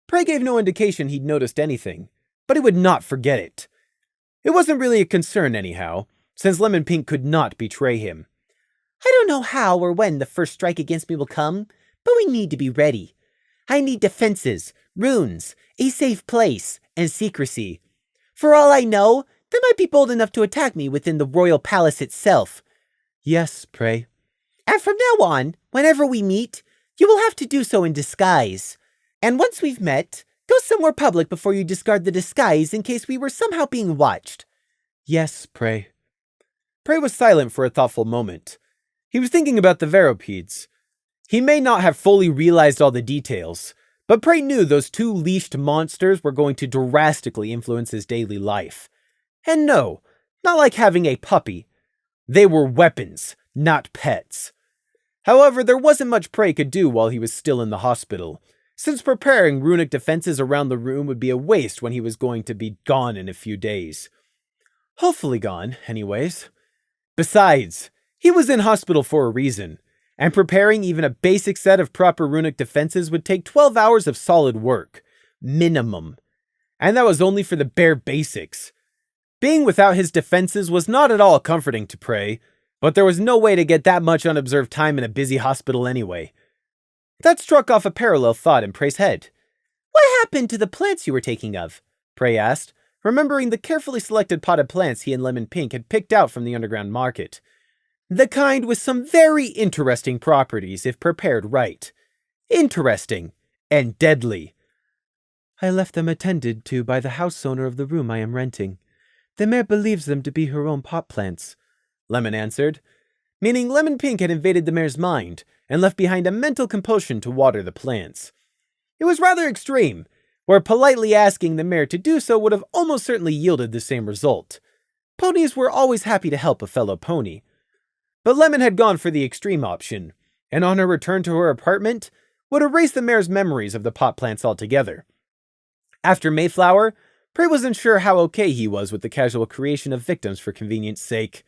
[SPEAKER 1] Prey gave no indication he'd noticed anything, but he would not forget it. It wasn't really a concern anyhow, since Lemon Pink could not betray him.
[SPEAKER 2] I don't know how or when the first strike against me will come, but we need to be ready. I need defenses, runes, a safe place, and secrecy. For all I know, they might be bold enough to attack me within the royal palace itself.
[SPEAKER 3] Yes, Prey.
[SPEAKER 2] And from now on, whenever we meet, you will have to do so in disguise. And once we've met, go somewhere public before you discard the disguise in case we were somehow being watched.
[SPEAKER 3] Yes, Prey.
[SPEAKER 1] Prey was silent for a thoughtful moment. He was thinking about the Veropedes. He may not have fully realized all the details, but Prey knew those two leashed monsters were going to drastically influence his daily life. And no, not like having a puppy. They were weapons, not pets. However, there wasn't much Prey could do while he was still in the hospital, since preparing runic defenses around the room would be a waste when he was going to be gone in a few days. Hopefully gone, anyways. Besides, he was in hospital for a reason, and preparing even a basic set of proper runic defenses would take 12 hours of solid work. Minimum. And that was only for the bare basics. Being without his defenses was not at all comforting to Prey, but there was no way to get that much unobserved time in a busy hospital anyway. That struck off a parallel thought in Prey's head.
[SPEAKER 2] What happened to the plants you were taking of?
[SPEAKER 1] Prey asked, remembering the carefully selected potted plants he and Lemon Pink had picked out from the underground market. The kind with some very interesting properties if prepared right. Interesting and deadly.
[SPEAKER 3] I left them attended to by the house owner of the room I am renting. The mare believes them to be her own pot plants,
[SPEAKER 1] Lemon answered, meaning Lemon Pink had invaded the mare's mind and left behind a mental compulsion to water the plants. It was rather extreme, where politely asking the mare to do so would have almost certainly yielded the same result. Ponies were always happy to help a fellow pony. But Lemon had gone for the extreme option, and on her return to her apartment, would erase the mare's memories of the pot plants altogether. After Mayflower, Prey wasn't sure how okay he was with the casual creation of victims for convenience sake.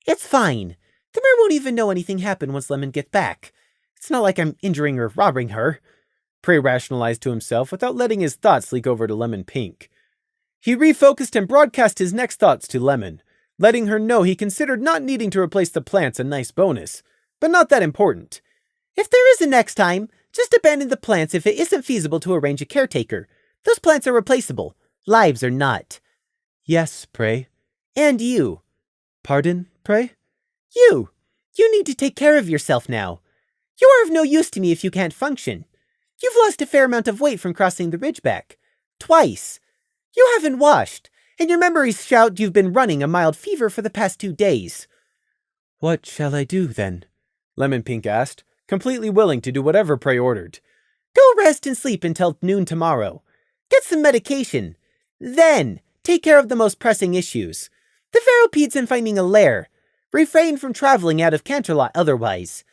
[SPEAKER 2] It's fine. The mare won't even know anything happened once Lemon gets back. It's not like I'm injuring or robbing her.
[SPEAKER 1] Prey rationalized to himself without letting his thoughts leak over to Lemon Pink. He refocused and broadcast his next thoughts to Lemon, letting her know he considered not needing to replace the plants a nice bonus, but not that important.
[SPEAKER 2] If there is a next time, just abandon the plants if it isn't feasible to arrange a caretaker. Those plants are replaceable. Lives are not.
[SPEAKER 3] Yes, Prey.
[SPEAKER 2] And you.
[SPEAKER 3] Pardon, Prey?
[SPEAKER 2] You. You need to take care of yourself now. You are of no use to me if you can't function. You've lost a fair amount of weight from crossing the ridgeback. Twice. You haven't washed, and your memories shout you've been running a mild fever for the past 2 days.
[SPEAKER 3] What shall I do, then?
[SPEAKER 1] Lemon Pink asked, completely willing to do whatever Prey ordered.
[SPEAKER 2] Go rest and sleep until noon tomorrow. Get some medication. Then, take care of the most pressing issues. The Veropedes and finding a lair. Refrain from traveling out of Canterlot otherwise.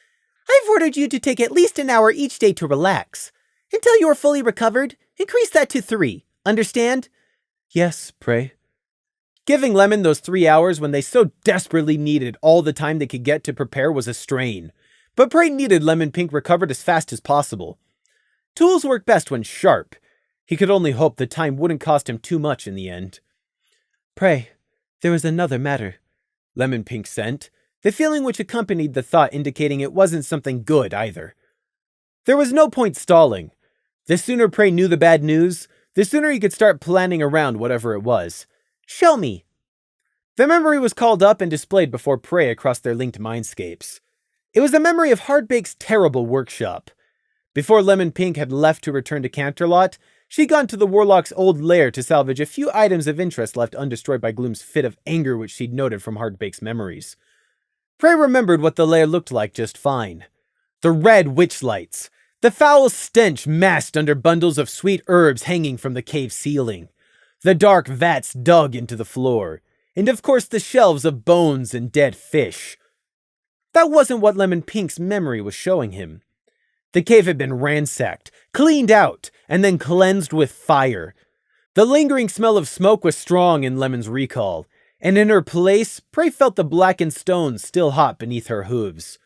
[SPEAKER 2] I've ordered you to take at least an hour each day to relax. Until you are fully recovered, increase that to 3. Understand?
[SPEAKER 3] Yes, Prey.
[SPEAKER 1] Giving Lemon those 3 hours when they so desperately needed all the time they could get to prepare was a strain. But Prey needed Lemon Pink recovered as fast as possible. Tools work best when sharp. He could only hope the time wouldn't cost him too much in the end.
[SPEAKER 3] Prey, there is another matter,
[SPEAKER 1] Lemon Pink sent, the feeling which accompanied the thought indicating it wasn't something good either. There was no point stalling. The sooner Prey knew the bad news, the sooner he could start planning around whatever it was.
[SPEAKER 2] Show me.
[SPEAKER 1] The memory was called up and displayed before Prey across their linked mindscapes. It was a memory of Hardbake's terrible workshop. Before Lemon Pink had left to return to Canterlot, she'd gone to the Warlock's old lair to salvage a few items of interest left undestroyed by Gloom's fit of anger which she'd noted from Hardbake's memories. Prey remembered what the lair looked like just fine. The red witch lights, The foul stench masked under bundles of sweet herbs hanging from the cave ceiling. The dark vats dug into the floor, and of course the shelves of bones and dead fish. That wasn't what Lemon Pink's memory was showing him. The cave had been ransacked, cleaned out, and then cleansed with fire. The lingering smell of smoke was strong in Lemon's recall, and in her place, Prey felt the blackened stones still hot beneath her hooves.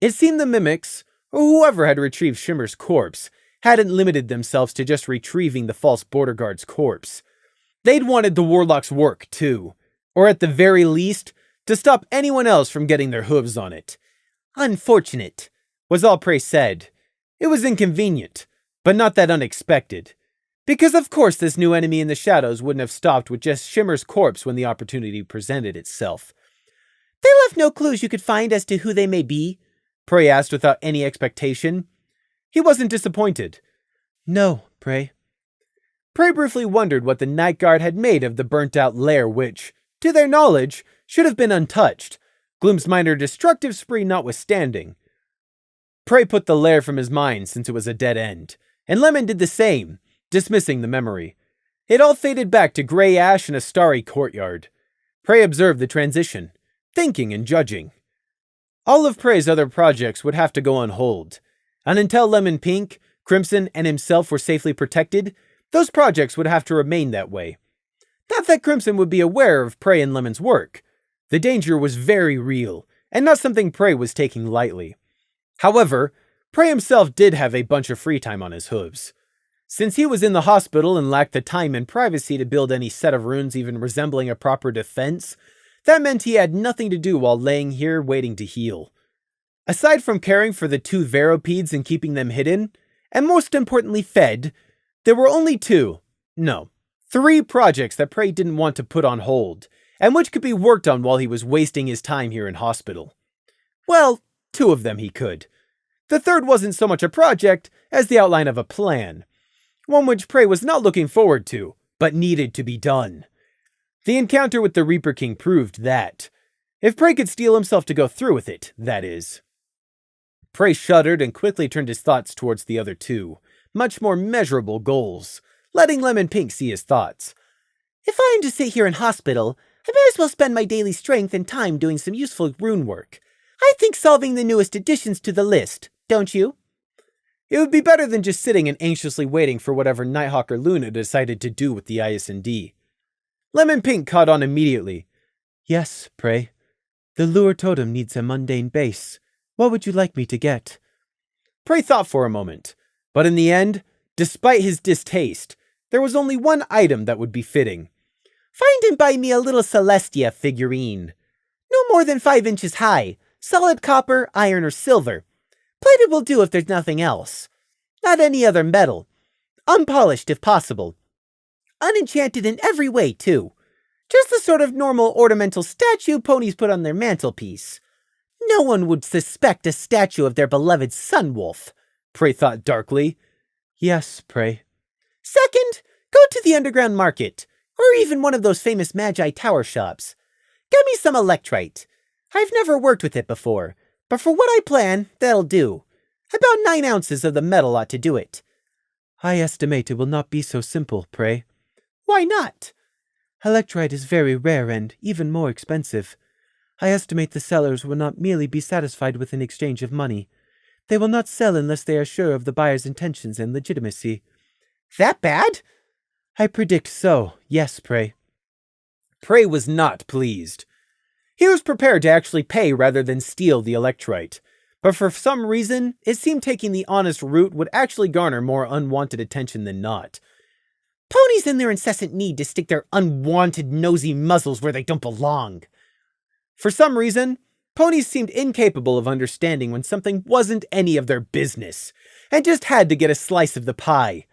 [SPEAKER 1] It seemed the mimics, or whoever had retrieved Shimmer's corpse, hadn't limited themselves to just retrieving the false border guard's corpse. They'd wanted the warlock's work, too, or at the very least, to stop anyone else from getting their hooves on it.
[SPEAKER 2] Unfortunate,
[SPEAKER 1] was all Prey said. It was inconvenient, but not that unexpected. Because of course this new enemy in the shadows wouldn't have stopped with just Shimmer's corpse when the opportunity presented itself.
[SPEAKER 2] They left no clues you could find as to who they may be?
[SPEAKER 1] Prey asked without any expectation. He wasn't disappointed.
[SPEAKER 3] No, Prey.
[SPEAKER 1] Prey briefly wondered what the night guard had made of the burnt-out lair which, to their knowledge, should have been untouched, Gloom's minor destructive spree notwithstanding. Prey put the lair from his mind since it was a dead end, and Lemon did the same, dismissing the memory. It all faded back to gray ash and a starry courtyard. Prey observed the transition, thinking and judging. All of Prey's other projects would have to go on hold, and until Lemon Pink, Crimson, and himself were safely protected, those projects would have to remain that way. Not that Crimson would be aware of Prey and Lemon's work. The danger was very real, and not something Prey was taking lightly. However, Prey himself did have a bunch of free time on his hooves. Since he was in the hospital and lacked the time and privacy to build any set of runes even resembling a proper defense, that meant he had nothing to do while laying here waiting to heal. Aside from caring for the 2 Veropedes and keeping them hidden, and most importantly fed, there were only 3 projects that Prey didn't want to put on hold, and which could be worked on while he was wasting his time here in hospital. Well, 2 of them he could. The third wasn't so much a project as the outline of a plan. One which Prey was not looking forward to, but needed to be done. The encounter with the Reaper King proved that. If Prey could steel himself to go through with it, that is. Prey shuddered and quickly turned his thoughts towards the other 2, much more measurable goals, letting Lemon Pink see his thoughts.
[SPEAKER 2] If I am to sit here in hospital, I might as well spend my daily strength and time doing some useful rune work. I think solving the newest additions to the list, don't you?
[SPEAKER 1] It would be better than just sitting and anxiously waiting for whatever Nighthawk or Luna decided to do with the IS&D. Lemon Pink caught on immediately.
[SPEAKER 3] Yes, Prey. The lure totem needs a mundane base. What would you like me to get?
[SPEAKER 1] Prey thought for a moment, but in the end, despite his distaste, there was only one item that would be fitting.
[SPEAKER 2] Find and buy me a little Celestia figurine. No more than 5 inches high, solid copper, iron, or silver. Plated will do if there's nothing else. Not any other metal. Unpolished if possible. Unenchanted in every way, too. Just the sort of normal ornamental statue ponies put on their mantelpiece. No one would suspect a statue of their beloved Sunwolf,
[SPEAKER 1] Prey thought darkly.
[SPEAKER 3] Yes, Prey.
[SPEAKER 2] Second, go to the underground market, or even one of those famous Magi Tower shops. Get me some electrite. I've never worked with it before, but for what I plan, that'll do. About 9 ounces of the metal ought to do it.
[SPEAKER 3] I estimate it will not be so simple, Prey.
[SPEAKER 2] Why not?
[SPEAKER 3] Electrite is very rare and even more expensive. I estimate the sellers will not merely be satisfied with an exchange of money. They will not sell unless they are sure of the buyer's intentions and legitimacy.
[SPEAKER 2] That bad?
[SPEAKER 3] I predict so, yes, Prey.
[SPEAKER 1] Prey was not pleased. He was prepared to actually pay rather than steal the electrite, but for some reason, it seemed taking the honest route would actually garner more unwanted attention than not.
[SPEAKER 2] Ponies in their incessant need to stick their unwanted nosy muzzles where they don't belong.
[SPEAKER 1] For some reason, ponies seemed incapable of understanding when something wasn't any of their business, and just had to get a slice of the pie.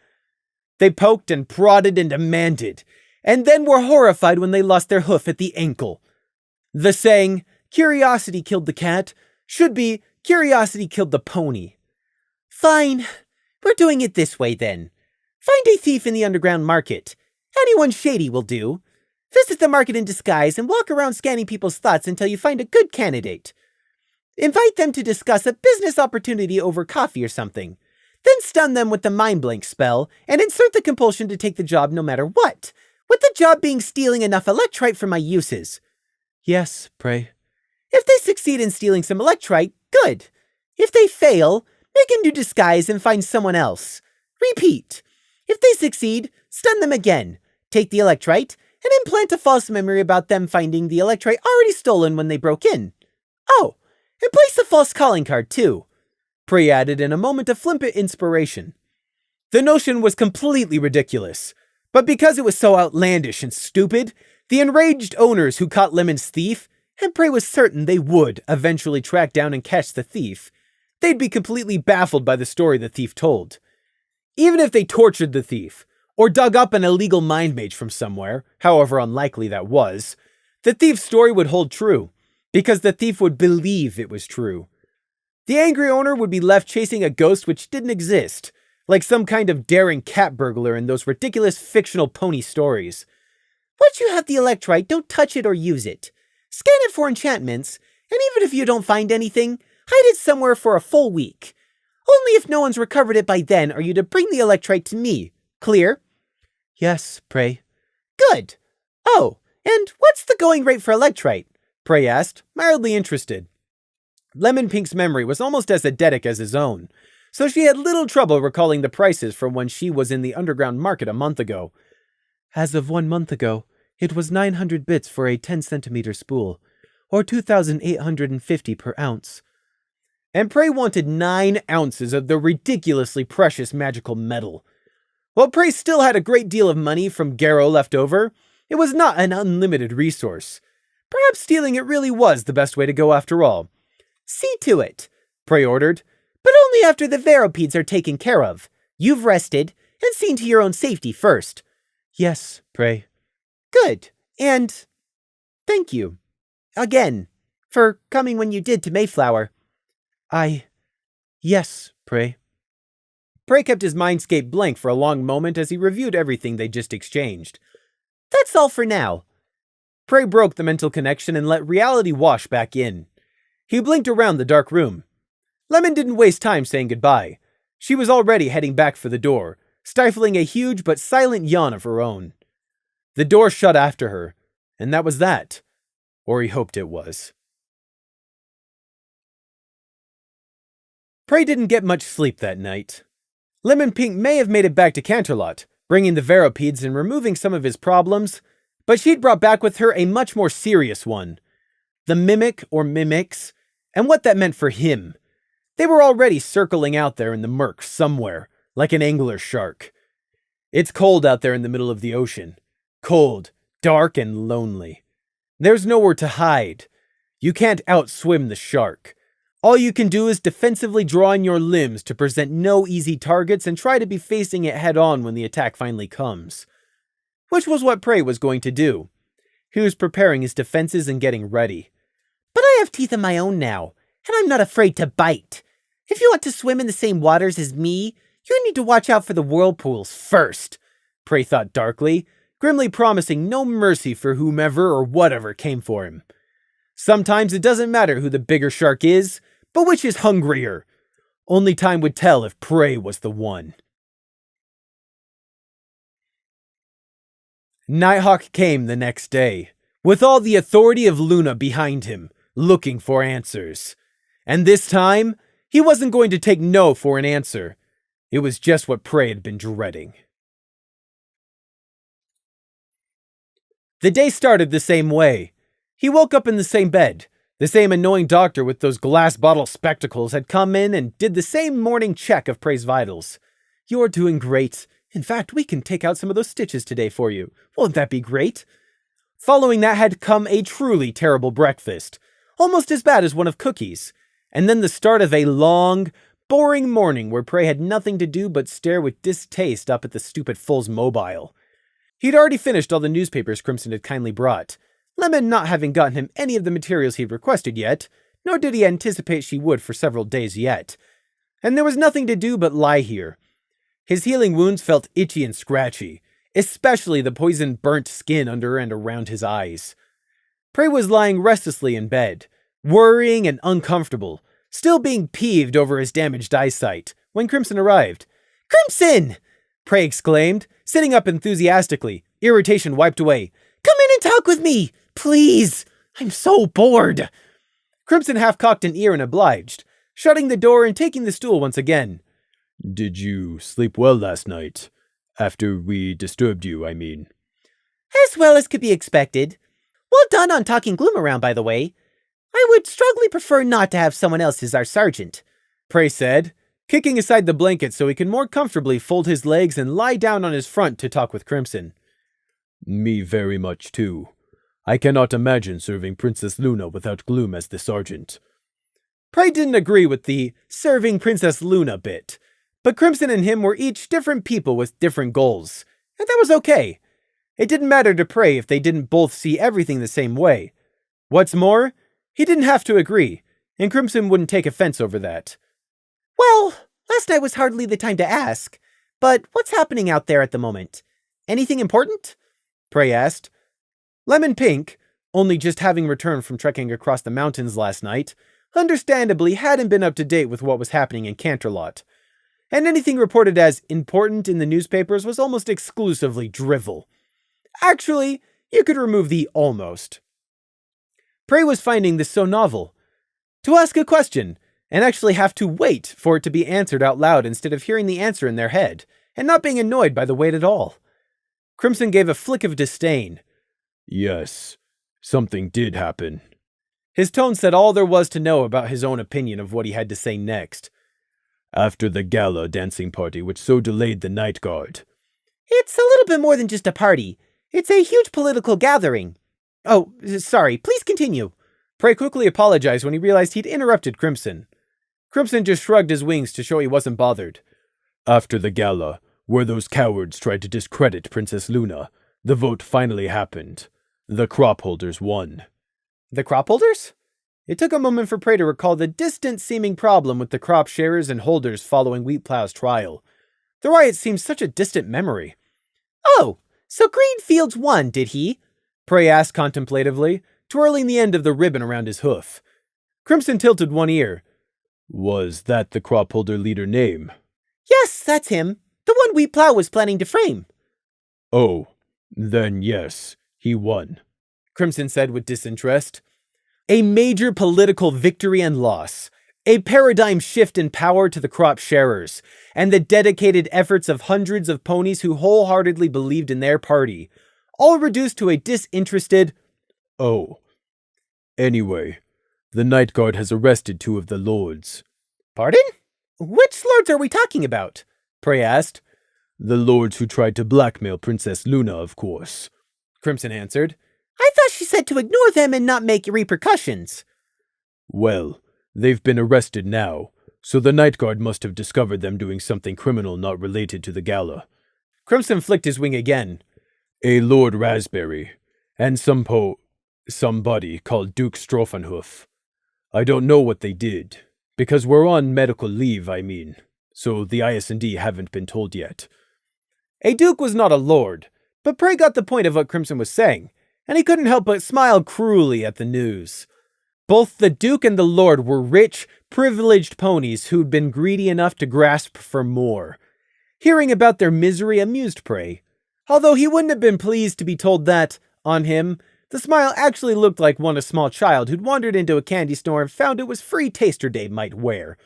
[SPEAKER 1] They poked and prodded and demanded, and then were horrified when they lost their hoof at the ankle. The saying, curiosity killed the cat, should be curiosity killed the pony.
[SPEAKER 2] Fine, we're doing it this way then. Find a thief in the underground market. Anyone shady will do. Visit the market in disguise and walk around scanning people's thoughts until you find a good candidate. Invite them to discuss a business opportunity over coffee or something. Then stun them with the Mind Blank spell, and insert the compulsion to take the job no matter what, with the job being stealing enough Electrite for my uses.
[SPEAKER 3] Yes, pray.
[SPEAKER 2] If they succeed in stealing some Electrite, good. If they fail, make a new disguise and find someone else. Repeat. If they succeed, stun them again, take the Electrite, and implant a false memory about them finding the Electrite already stolen when they broke in. Oh, and place a false calling card too. Prey added in a moment of flippant inspiration. The notion was completely ridiculous, but because it was so outlandish and stupid, the enraged owners who caught Lemon's thief, and Prey was certain they would eventually track down and catch the thief, they'd be completely baffled by the story the thief told. Even if they tortured the thief, or dug up an illegal mind mage from somewhere, however unlikely that was, the thief's story would hold true, because the thief would believe it was true. The angry owner would be left chasing a ghost which didn't exist, like some kind of daring cat burglar in those ridiculous fictional pony stories.
[SPEAKER 4] Once you have the Electrite, don't touch it or use it. Scan it for enchantments, and even if you don't find anything, hide it somewhere for a full week. Only if no one's recovered it by then are you to bring the Electrite to me. Clear?
[SPEAKER 3] Yes, pray.
[SPEAKER 4] Good. Oh, and what's the going rate for Electrite?
[SPEAKER 1] Prey asked, mildly interested. Lemon Pink's memory was almost as eidetic as his own, so she had little trouble recalling the prices from when she was in the underground market a month ago.
[SPEAKER 3] As of 1 month ago, it was 900 bits for a 10-centimeter spool, or 2,850 per ounce.
[SPEAKER 1] And Prey wanted 9 ounces of the ridiculously precious magical metal. While Prey still had a great deal of money from Garrow left over, it was not an unlimited resource. Perhaps stealing it really was the best way to go after all.
[SPEAKER 4] See to it,
[SPEAKER 1] Prey ordered.
[SPEAKER 4] But only after the Veropedes are taken care of. You've rested, and seen to your own safety first.
[SPEAKER 3] Yes, pray.
[SPEAKER 4] Good, and thank you, again, for coming when you did to Mayflower.
[SPEAKER 3] Yes, pray.
[SPEAKER 1] Prey kept his mindscape blank for a long moment as he reviewed everything they just exchanged.
[SPEAKER 4] That's all for now.
[SPEAKER 1] Prey broke the mental connection and let reality wash back in. He blinked around the dark room. Lemon didn't waste time saying goodbye. She was already heading back for the door, stifling a huge but silent yawn of her own. The door shut after her, and that was that. Or he hoped it was. Prey didn't get much sleep that night. Lemon Pink may have made it back to Canterlot, bringing the Veropedes and removing some of his problems, but she'd brought back with her a much more serious one. The mimic or mimics, and what that meant for him. They were already circling out there in the murk somewhere, like an angler shark. It's cold out there in the middle of the ocean. Cold, dark, and lonely. There's nowhere to hide. You can't outswim the shark. All you can do is defensively draw in your limbs to present no easy targets and try to be facing it head on when the attack finally comes. Which was what Prey was going to do. He was preparing his defenses and getting ready.
[SPEAKER 4] But I have teeth of my own now, and I'm not afraid to bite. If you want to swim in the same waters as me, you need to watch out for the whirlpools first,
[SPEAKER 1] Prey thought darkly, grimly promising no mercy for whomever or whatever came for him. Sometimes it doesn't matter who the bigger shark is, but which is hungrier. Only time would tell if Prey was the one. Nighthawk came the next day, with all the authority of Luna behind him, looking for answers. And this time, he wasn't going to take no for an answer. It was just what Prey had been dreading. The day started the same way. He woke up in the same bed. The same annoying doctor with those glass bottle spectacles had come in and did the same morning check of Prey's vitals. "You're doing great. In fact, we can take out some of those stitches today for you. Won't that be great?" Following that had come a truly terrible breakfast, almost as bad as one of Cookie's, and then the start of a long, boring morning where Prey had nothing to do but stare with distaste up at the stupid fool's mobile. He'd already finished all the newspapers Crimson had kindly brought, Lemon not having gotten him any of the materials he'd requested yet, nor did he anticipate she would for several days yet. And there was nothing to do but lie here. His healing wounds felt itchy and scratchy, especially the poisoned burnt skin under and around his eyes. Prey was lying restlessly in bed, worrying and uncomfortable, still being peeved over his damaged eyesight, when Crimson arrived.
[SPEAKER 4] Crimson!
[SPEAKER 1] Prey exclaimed, sitting up enthusiastically, irritation wiped away.
[SPEAKER 4] Come in and talk with me, please. I'm so bored.
[SPEAKER 1] Crimson half cocked an ear and obliged, shutting the door and taking the stool once again. Did you sleep well last night? After we disturbed you, I mean.
[SPEAKER 4] As well as could be expected. Well done on talking gloom around, by the way. I would strongly prefer not to have someone else as our sergeant,
[SPEAKER 1] Prey said, kicking aside the blanket so he could more comfortably fold his legs and lie down on his front to talk with Crimson. Me very much too. I cannot imagine serving Princess Luna without Gloom as the sergeant. Prey didn't agree with the serving Princess Luna bit, but Crimson and him were each different people with different goals, and that was okay. It didn't matter to Prey if they didn't both see everything the same way. What's more, he didn't have to agree, and Crimson wouldn't take offense over that.
[SPEAKER 4] Well, last night was hardly the time to ask, but what's happening out there at the moment? Anything important?
[SPEAKER 1] Prey asked. Lemon Pink, only just having returned from trekking across the mountains last night, understandably hadn't been up to date with what was happening in Canterlot, and anything reported as important in the newspapers was almost exclusively drivel. Actually, you could remove the almost. Prey was finding this so novel. To ask a question, and actually have to wait for it to be answered out loud instead of hearing the answer in their head, and not being annoyed by the wait at all. Crimson gave a flick of disdain. Yes, something did happen. His tone said all there was to know about his own opinion of what he had to say next. After the gala dancing party which so delayed the night guard.
[SPEAKER 4] It's a little bit more than just a party. It's a huge political gathering.
[SPEAKER 1] Oh, sorry, please continue. Prey quickly apologized when he realized he'd interrupted Crimson. Crimson just shrugged his wings to show he wasn't bothered. After the gala, where those cowards tried to discredit Princess Luna, the vote finally happened. The crop holders won. The crop holders? It took a moment for Prey to recall the distant-seeming problem with the crop sharers and holders following Wheatplow's trial. The riot seemed such a distant memory.
[SPEAKER 4] Oh, so Greenfields won, did he?
[SPEAKER 1] Prey asked contemplatively, twirling the end of the ribbon around his hoof. Crimson tilted one ear. Was that the crop holder leader name?
[SPEAKER 4] Yes, that's him. The one Wheatplow was planning to frame.
[SPEAKER 1] Oh, then yes, he won, Crimson said with disinterest. A major political victory and loss, a paradigm shift in power to the crop sharers, and the dedicated efforts of hundreds of ponies who wholeheartedly believed in their party, all reduced to a disinterested, oh. Anyway, the Night Guard has arrested 2 of the lords.
[SPEAKER 4] Pardon? Which lords are we talking about?
[SPEAKER 1] Prey asked. The lords who tried to blackmail Princess Luna, of course, Crimson answered.
[SPEAKER 4] I thought she said to ignore them and not make repercussions.
[SPEAKER 1] Well, they've been arrested now, so the Night Guard must have discovered them doing something criminal not related to the gala. Crimson flicked his wing again. A Lord Raspberry, and somebody called Duke Strofanhoof. I don't know what they did, because we're on medical leave, I mean, so the IS&D haven't been told yet. A Duke was not a lord, but Prey got the point of what Crimson was saying, and he couldn't help but smile cruelly at the news. Both the Duke and the Lord were rich, privileged ponies who'd been greedy enough to grasp for more. Hearing about their misery amused Prey, although he wouldn't have been pleased to be told that, on him, the smile actually looked like one a small child who'd wandered into a candy store and found it was free Taster Day might wear.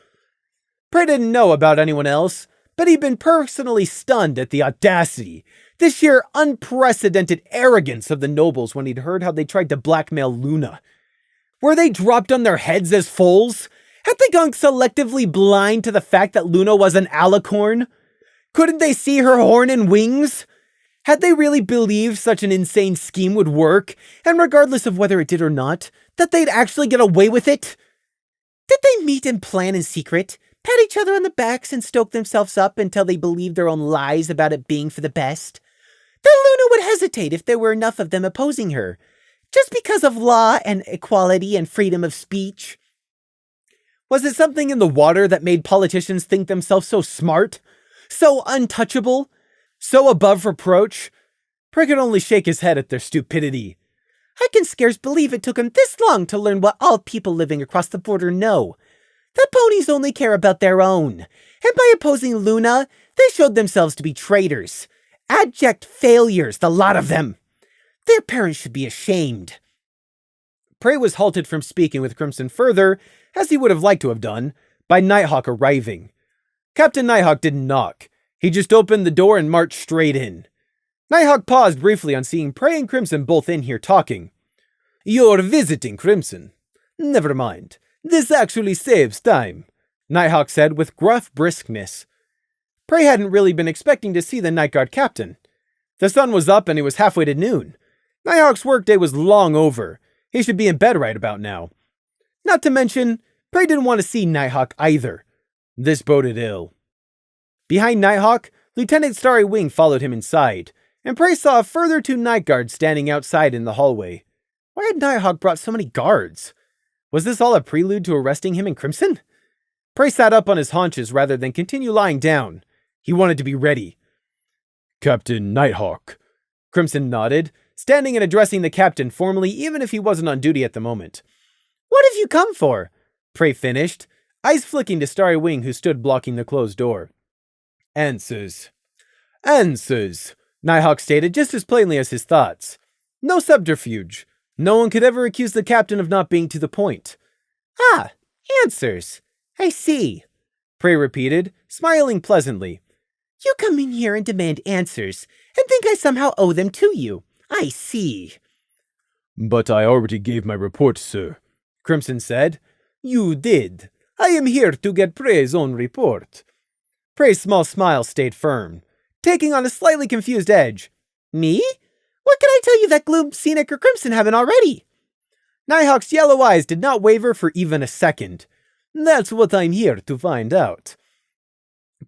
[SPEAKER 1] Prey didn't know about anyone else, but he'd been personally stunned at the audacity, the sheer unprecedented arrogance of the nobles when he'd heard how they tried to blackmail Luna. Were they dropped on their heads as foals? Had they gone selectively blind to the fact that Luna was an alicorn? Couldn't they see her horn and wings? Had they really believed such an insane scheme would work, and regardless of whether it did or not, that they'd actually get away with it?
[SPEAKER 4] Did they meet and plan in secret, pat each other on the backs and stoke themselves up until they believed their own lies about it being for the best? That Luna would hesitate if there were enough of them opposing her, just because of law and equality and freedom of speech.
[SPEAKER 1] Was it something in the water that made politicians think themselves so smart, so untouchable, so above reproach? Prey could only shake his head at their stupidity.
[SPEAKER 4] I can scarce believe it took him this long to learn what all people living across the border know.
[SPEAKER 2] The ponies only care about their own, and by opposing Luna, they showed themselves to be traitors. Abject failures, the lot of them. Their parents should be ashamed.
[SPEAKER 1] Prey was halted from speaking with Crimson further, as he would have liked to have done, by Nighthawk arriving. Captain Nighthawk didn't knock. He just opened the door and marched straight in. Nighthawk paused briefly on seeing Prey and Crimson both in here talking. "You're visiting, Crimson. Never mind. This actually saves time," Nighthawk said with gruff briskness. Prey hadn't really been expecting to see the Night Guard captain. The sun was up and it was halfway to noon. Nighthawk's workday was long over. He should be in bed right about now. Not to mention, Prey didn't want to see Nighthawk either. This boded ill. Behind Nighthawk, Lieutenant Starry Wing followed him inside, and Prey saw a further two night guards standing outside in the hallway. Why had Nighthawk brought so many guards? Was this all a prelude to arresting him and Crimson? Prey sat up on his haunches rather than continue lying down. He wanted to be ready. "Captain Nighthawk." Crimson nodded, standing and addressing the captain formally even if he wasn't on duty at the moment. "What have you come for?" Prey finished, eyes flicking to Starry Wing who stood blocking the closed door. "Answers." "Answers," Nighthawk stated just as plainly as his thoughts. No subterfuge. No one could ever accuse the captain of not being to the point.
[SPEAKER 2] "Ah, answers. I see,"
[SPEAKER 1] Prey repeated, smiling pleasantly.
[SPEAKER 2] "You come in here and demand answers, and think I somehow owe them to you. I see."
[SPEAKER 1] "But I already gave my report, sir," Crimson said. "You did. I am here to get Prey's own report." Prey's small smile stayed firm, taking on a slightly confused edge.
[SPEAKER 2] "Me? What can I tell you that Gloom, Scenic, or Crimson haven't already?"
[SPEAKER 1] Nighthawk's yellow eyes did not waver for even a second. "That's what I'm here to find out."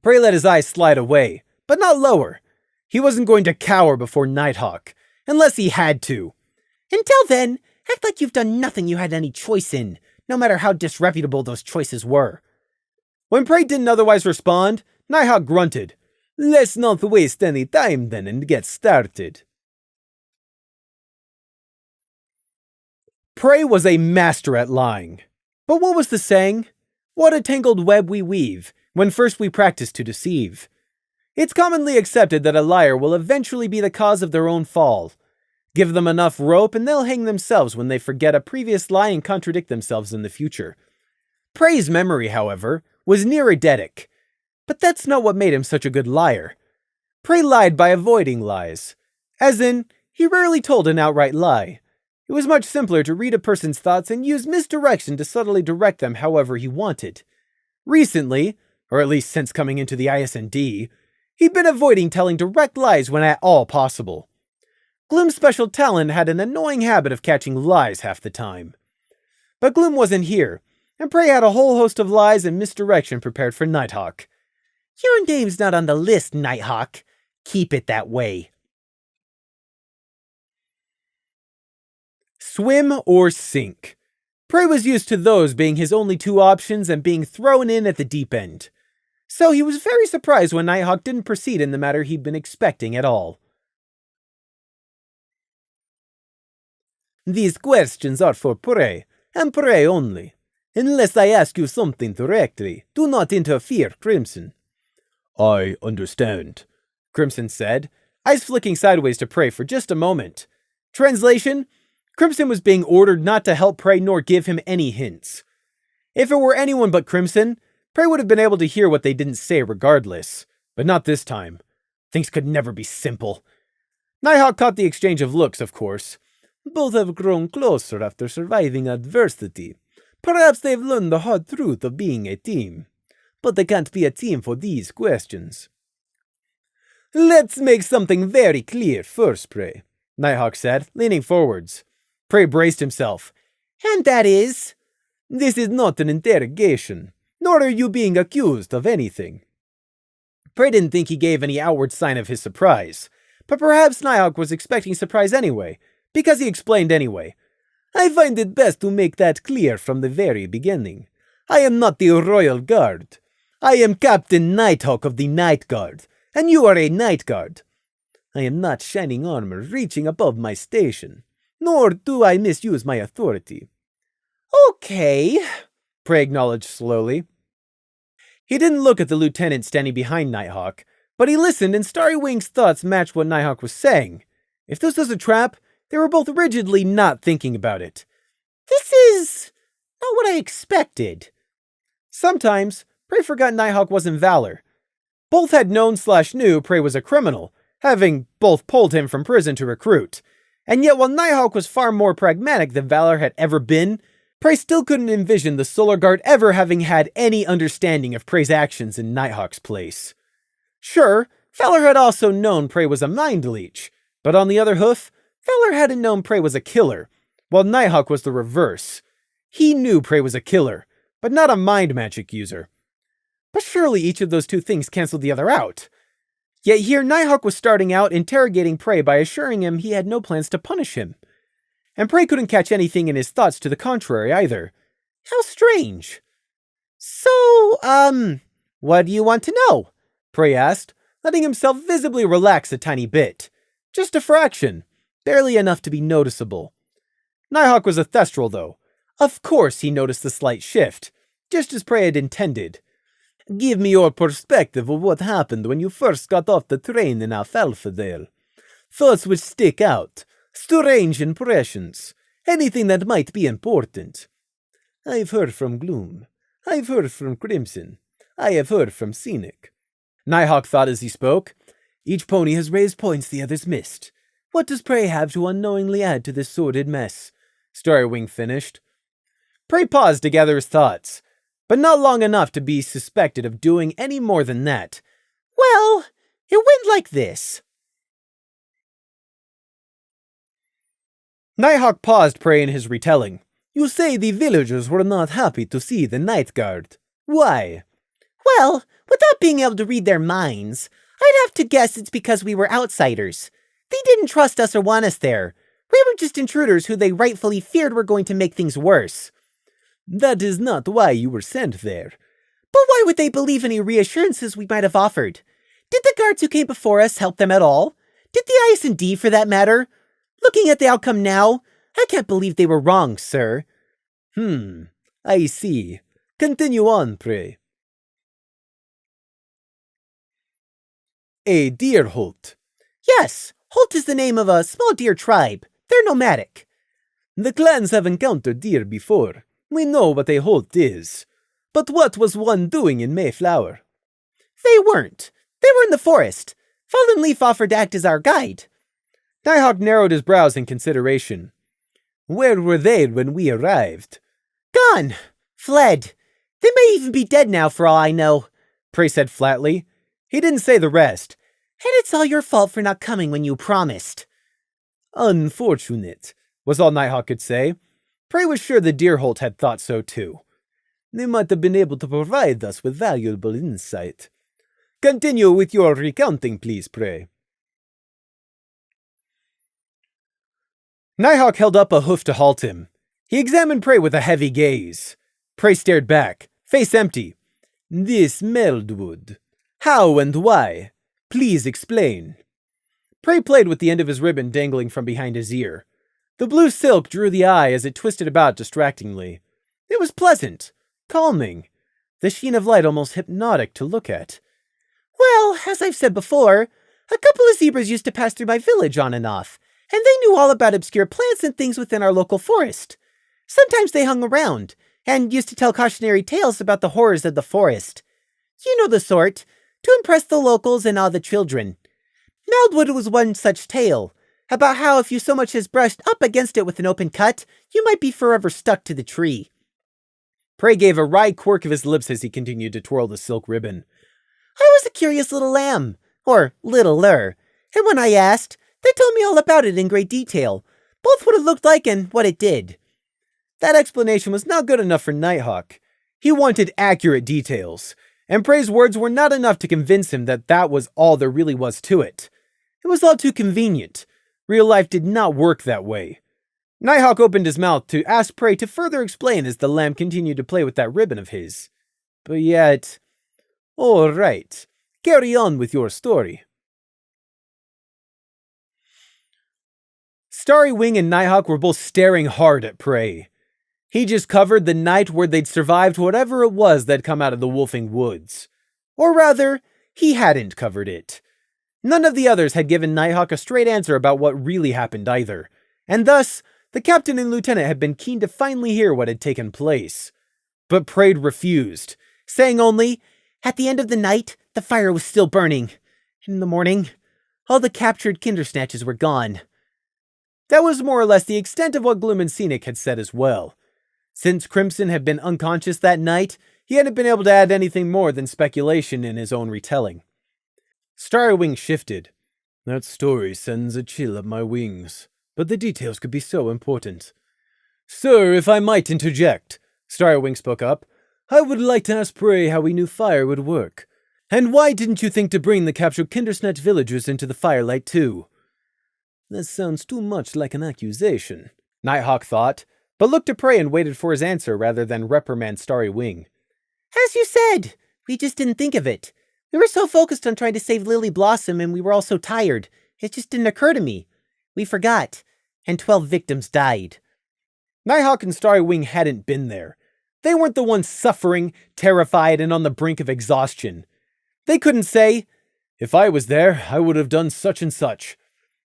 [SPEAKER 1] Prey let his eyes slide away, but not lower. He wasn't going to cower before Nighthawk, unless he had to.
[SPEAKER 2] "Until then, act like you've done nothing you had any choice in, no matter how disreputable those choices were."
[SPEAKER 1] When Prey didn't otherwise respond, Nighthawk grunted. "Let's not waste any time then and get started." Prey was a master at lying. But what was the saying? What a tangled web we weave, when first we practice to deceive. It's commonly accepted that a liar will eventually be the cause of their own fall. Give them enough rope and they'll hang themselves when they forget a previous lie and contradict themselves in the future. Prey's memory, however, was near eidetic. But that's not what made him such a good liar. Prey lied by avoiding lies. As in, he rarely told an outright lie. It was much simpler to read a person's thoughts and use misdirection to subtly direct them however he wanted. Recently, or at least since coming into the ISND, he'd been avoiding telling direct lies when at all possible. Gloom's special talent had an annoying habit of catching lies half the time. But Gloom wasn't here, and Prey had a whole host of lies and misdirection prepared for Nighthawk.
[SPEAKER 2] "Your name's not on the list, Nighthawk. Keep it that way."
[SPEAKER 1] Swim or sink. Prey was used to those being his only two options and being thrown in at the deep end. So he was very surprised when Nighthawk didn't proceed in the matter he'd been expecting at all. "These questions are for Prey, and Prey only. Unless I ask you something directly, do not interfere, Crimson." "I understand," Crimson said, eyes flicking sideways to Prey for just a moment. Translation: Crimson was being ordered not to help Prey nor give him any hints. If it were anyone but Crimson, Prey would have been able to hear what they didn't say regardless. But not this time. Things could never be simple. Nighthawk caught the exchange of looks, of course. "Both have grown closer after surviving adversity. Perhaps they've learned the hard truth of being a team. But they can't be a team for these questions." "Let's make something very clear first, Prey," Nighthawk said, leaning forwards. Prey braced himself.
[SPEAKER 2] "And that is?"
[SPEAKER 1] "This is not an interrogation, nor are you being accused of anything." Prey didn't think he gave any outward sign of his surprise, but perhaps Nighthawk was expecting surprise anyway, because he explained anyway. "I find it best to make that clear from the very beginning. I am not the Royal Guard. I am Captain Nighthawk of the Night Guard, and you are a Night Guard. I am not shining armor reaching above my station, nor do I misuse my authority."
[SPEAKER 2] "Okay,"
[SPEAKER 1] Prey acknowledged slowly. He didn't look at the lieutenant standing behind Nighthawk, but he listened, and Starry Wing's thoughts matched what Nighthawk was saying. If this was a trap, they were both rigidly not thinking about it.
[SPEAKER 2] This is not what I expected.
[SPEAKER 1] Sometimes, Prey forgot Nighthawk wasn't Valor. Both had known/knew Prey was a criminal, having both pulled him from prison to recruit. And yet while Nighthawk was far more pragmatic than Valor had ever been, Prey still couldn't envision the Solar Guard ever having had any understanding of Prey's actions in Nighthawk's place. Sure, Valor had also known Prey was a mind leech, but on the other hoof, Valor hadn't known Prey was a killer, while Nighthawk was the reverse. He knew Prey was a killer, but not a mind magic user. But surely each of those two things canceled the other out. Yet here Nighthawk was starting out interrogating Prey by assuring him he had no plans to punish him. And Prey couldn't catch anything in his thoughts to the contrary either. How strange.
[SPEAKER 2] So, what do you want to know?
[SPEAKER 1] Prey asked, letting himself visibly relax a tiny bit. Just a fraction, barely enough to be noticeable. Nighthawk was a Thestral, though. Of course he noticed the slight shift, just as Prey had intended. Give me your perspective of what happened when you first got off the train in Alfalfa there. Thoughts which stick out, strange impressions, anything that might be important. I've heard from Gloom. I've heard from Crimson. I have heard from Scenic. Nighthawk thought as he spoke. Each pony has raised points the others missed. What does Prey have to unknowingly add to this sordid mess? Starrywing finished. Prey paused to gather his thoughts, but not long enough to be suspected of doing any more than that.
[SPEAKER 2] Well, it went like this.
[SPEAKER 1] Nighthawk paused Prey in his retelling. You say the villagers were not happy to see the Night Guard. Why?
[SPEAKER 2] Well, without being able to read their minds, I'd have to guess it's because we were outsiders. They didn't trust us or want us there. We were just intruders who they rightfully feared were going to make things worse.
[SPEAKER 1] That is not why you were sent there.
[SPEAKER 2] But why would they believe any reassurances we might have offered? Did the guards who came before us help them at all? Did the IS&D, for that matter? Looking at the outcome now, I can't believe they were wrong, sir.
[SPEAKER 1] I see. Continue on, Prey. A deer holt.
[SPEAKER 2] Yes, Holt is the name of a small deer tribe. They're nomadic.
[SPEAKER 1] The clans have encountered deer before. We know what a holt is. But what was one doing in Mayflower?
[SPEAKER 2] They weren't. They were in the forest. Fallen Leaf offered to act as our guide.
[SPEAKER 1] Nighthawk narrowed his brows in consideration. Where were they when we arrived?
[SPEAKER 2] Gone. Fled. They may even be dead now for all I know,
[SPEAKER 1] Prey said flatly. He didn't say the rest.
[SPEAKER 2] And it's all your fault for not coming when you promised.
[SPEAKER 1] Unfortunate, was all Nighthawk could say. Prey was sure the Deerholt had thought so too. They might have been able to provide us with valuable insight. Continue with your recounting, please, Prey. Nighthawk held up a hoof to halt him. He examined Prey with a heavy gaze. Prey stared back, face empty. This Meldwood. How and why? Please explain. Prey played with the end of his ribbon dangling from behind his ear. The blue silk drew the eye as it twisted about distractingly. It was pleasant, calming, the sheen of light almost hypnotic to look at.
[SPEAKER 2] Well, as I've said before, a couple of zebras used to pass through my village on and off, and they knew all about obscure plants and things within our local forest. Sometimes they hung around, and used to tell cautionary tales about the horrors of the forest. You know the sort, to impress the locals and all the children. Meldwood was one such tale, about how if you so much as brushed up against it with an open cut, you might be forever stuck to the tree.
[SPEAKER 1] Prey gave a wry quirk of his lips as he continued to twirl the silk ribbon.
[SPEAKER 2] I was a curious little lamb, or littler, and when I asked, they told me all about it in great detail, both what it looked like and what it did.
[SPEAKER 1] That explanation was not good enough for Nighthawk. He wanted accurate details, and Prey's words were not enough to convince him that that was all there really was to it. It was all too convenient. Real life did not work that way. Nighthawk opened his mouth to ask Prey to further explain as the lamb continued to play with that ribbon of his. But yet... All right, carry on with your story. Starry Wing and Nighthawk were both staring hard at Prey. He just covered the night where they'd survived whatever it was that'd come out of the wolfing woods. Or rather, he hadn't covered it. None of the others had given Nighthawk a straight answer about what really happened either, and thus, the captain and lieutenant had been keen to finally hear what had taken place. But Praed refused, saying only,
[SPEAKER 2] "At the end of the night, the fire was still burning. In the morning, all the captured Kindersnatches were gone."
[SPEAKER 1] That was more or less the extent of what Gloom and Scenic had said as well. Since Crimson had been unconscious that night, he hadn't been able to add anything more than speculation in his own retelling. Starry Wing shifted. That story sends a chill up my wings, but the details could be so important. Sir, if I might interject, Starry Wing spoke up, I would like to ask Prey how he knew fire would work. And why didn't you think to bring the captured Kindersnatch villagers into the firelight too? That sounds too much like an accusation, Nighthawk thought, but looked at Prey and waited for his answer rather than reprimand Starry Wing.
[SPEAKER 2] "As you said, we just didn't think of it. We were so focused on trying to save Lily Blossom and we were all so tired. It just didn't occur to me. We forgot, and 12 victims died."
[SPEAKER 1] Nighthawk and Starry Wing hadn't been there. They weren't the ones suffering, terrified, and on the brink of exhaustion. They couldn't say, if I was there, I would have done such and such.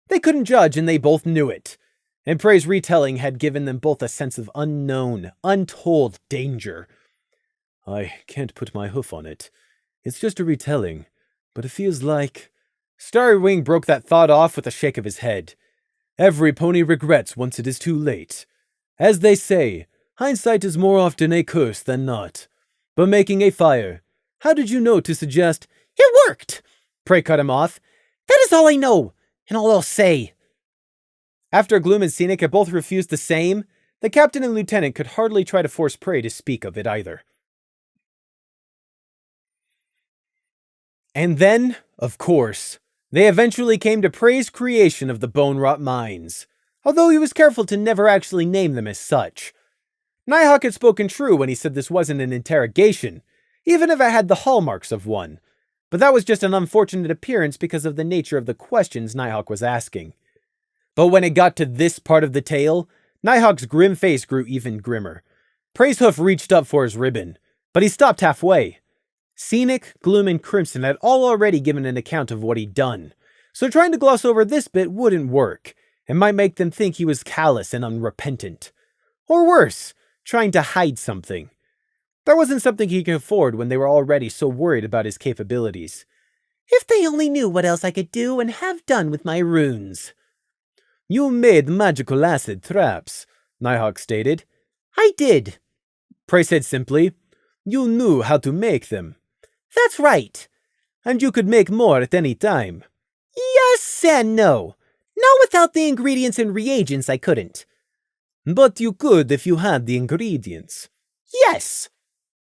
[SPEAKER 1] They couldn't judge, and they both knew it. And Prey's retelling had given them both a sense of unknown, untold danger. I can't put my hoof on it. It's just a retelling, but it feels like... Starry Wing broke that thought off with a shake of his head. Every pony regrets once it is too late. As they say, hindsight is more often a curse than not. But making a fire, how did you know to suggest...
[SPEAKER 2] "It worked!"
[SPEAKER 1] Prey cut him off.
[SPEAKER 2] "That is all I know, and all I'll say."
[SPEAKER 1] After Gloom and Scenic had both refused the same, the captain and lieutenant could hardly try to force Prey to speak of it either. And then, of course, they eventually came to Prey's creation of the bone-rot mines, although he was careful to never actually name them as such. Nighthawk had spoken true when he said this wasn't an interrogation, even if it had the hallmarks of one, but that was just an unfortunate appearance because of the nature of the questions Nighthawk was asking. But when it got to this part of the tale, Nighthawk's grim face grew even grimmer. Prey's hoof reached up for his ribbon, but he stopped halfway. Scenic, Gloom, and Crimson had all already given an account of what he'd done, so trying to gloss over this bit wouldn't work, and might make them think he was callous and unrepentant. Or worse, trying to hide something. That wasn't something he could afford when they were already so worried about his capabilities.
[SPEAKER 2] "If they only knew what else I could do and have done with my runes."
[SPEAKER 1] You made magical acid traps, Nighthawk stated.
[SPEAKER 2] "I did,"
[SPEAKER 1] Prey said simply. You knew how to make them.
[SPEAKER 2] "That's right."
[SPEAKER 1] And you could make more at any time.
[SPEAKER 2] "Yes and no. Not without the ingredients and reagents, I couldn't."
[SPEAKER 1] But you could if you had the ingredients.
[SPEAKER 2] "Yes."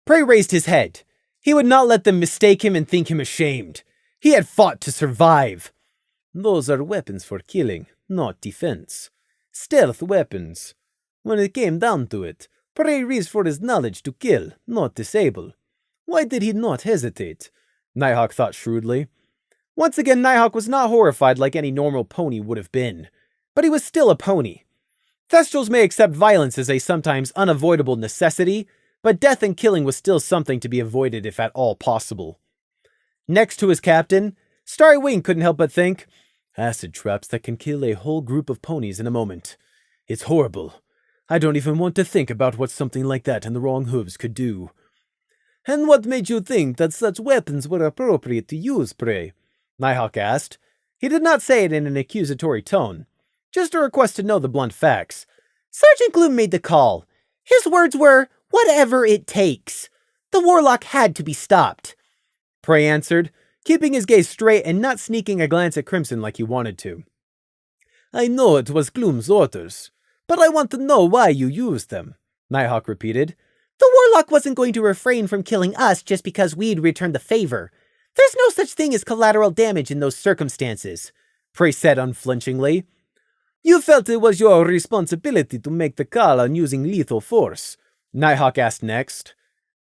[SPEAKER 1] Prey raised his head. He would not let them mistake him and think him ashamed. He had fought to survive. Those are weapons for killing, not defense. Stealth weapons. When it came down to it, Prey reached for his knowledge to kill, not disable. Why did he not hesitate? Nighthawk thought shrewdly. Once again, Nighthawk was not horrified like any normal pony would have been. But he was still a pony. Thestrals may accept violence as a sometimes unavoidable necessity, but death and killing was still something to be avoided if at all possible. Next to his captain, Starry Wing couldn't help but think, acid traps that can kill a whole group of ponies in a moment. It's horrible. I don't even want to think about what something like that in the wrong hooves could do. And what made you think that such weapons were appropriate to use, Prey? Nighthawk asked. He did not say it in an accusatory tone, just a request to know the blunt facts.
[SPEAKER 2] "Sergeant Gloom made the call. His words were, 'Whatever it takes.' The warlock had to be stopped,"
[SPEAKER 1] Prey answered, keeping his gaze straight and not sneaking a glance at Crimson like he wanted to. I know it was Gloom's orders, but I want to know why you used them, Nighthawk repeated.
[SPEAKER 2] "The warlock wasn't going to refrain from killing us just because we'd returned the favor. There's no such thing as collateral damage in those circumstances,"
[SPEAKER 1] Prey said unflinchingly. You felt it was your responsibility to make the call on using lethal force, Nighthawk asked next.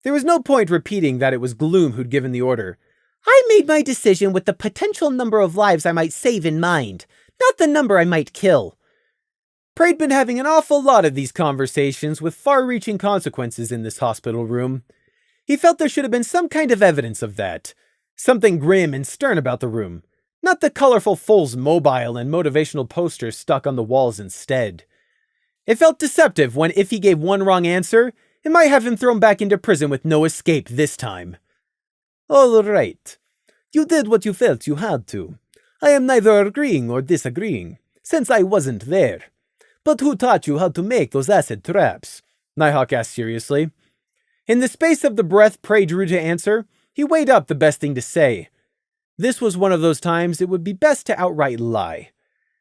[SPEAKER 1] There was no point repeating that it was Gloom who'd given the order.
[SPEAKER 2] "I made my decision with the potential number of lives I might save in mind, not the number I might kill."
[SPEAKER 1] Prey'd been having an awful lot of these conversations with far-reaching consequences in this hospital room. He felt there should have been some kind of evidence of that. Something grim and stern about the room. Not the colorful Foles mobile and motivational posters stuck on the walls instead. It felt deceptive when if he gave one wrong answer, it might have him thrown back into prison with no escape this time. All right. You did what you felt you had to. I am neither agreeing or disagreeing, since I wasn't there. But who taught you how to make those acid traps? Nighthawk asked seriously. In the space of the breath Prey drew to answer, he weighed up the best thing to say. This was one of those times it would be best to outright lie.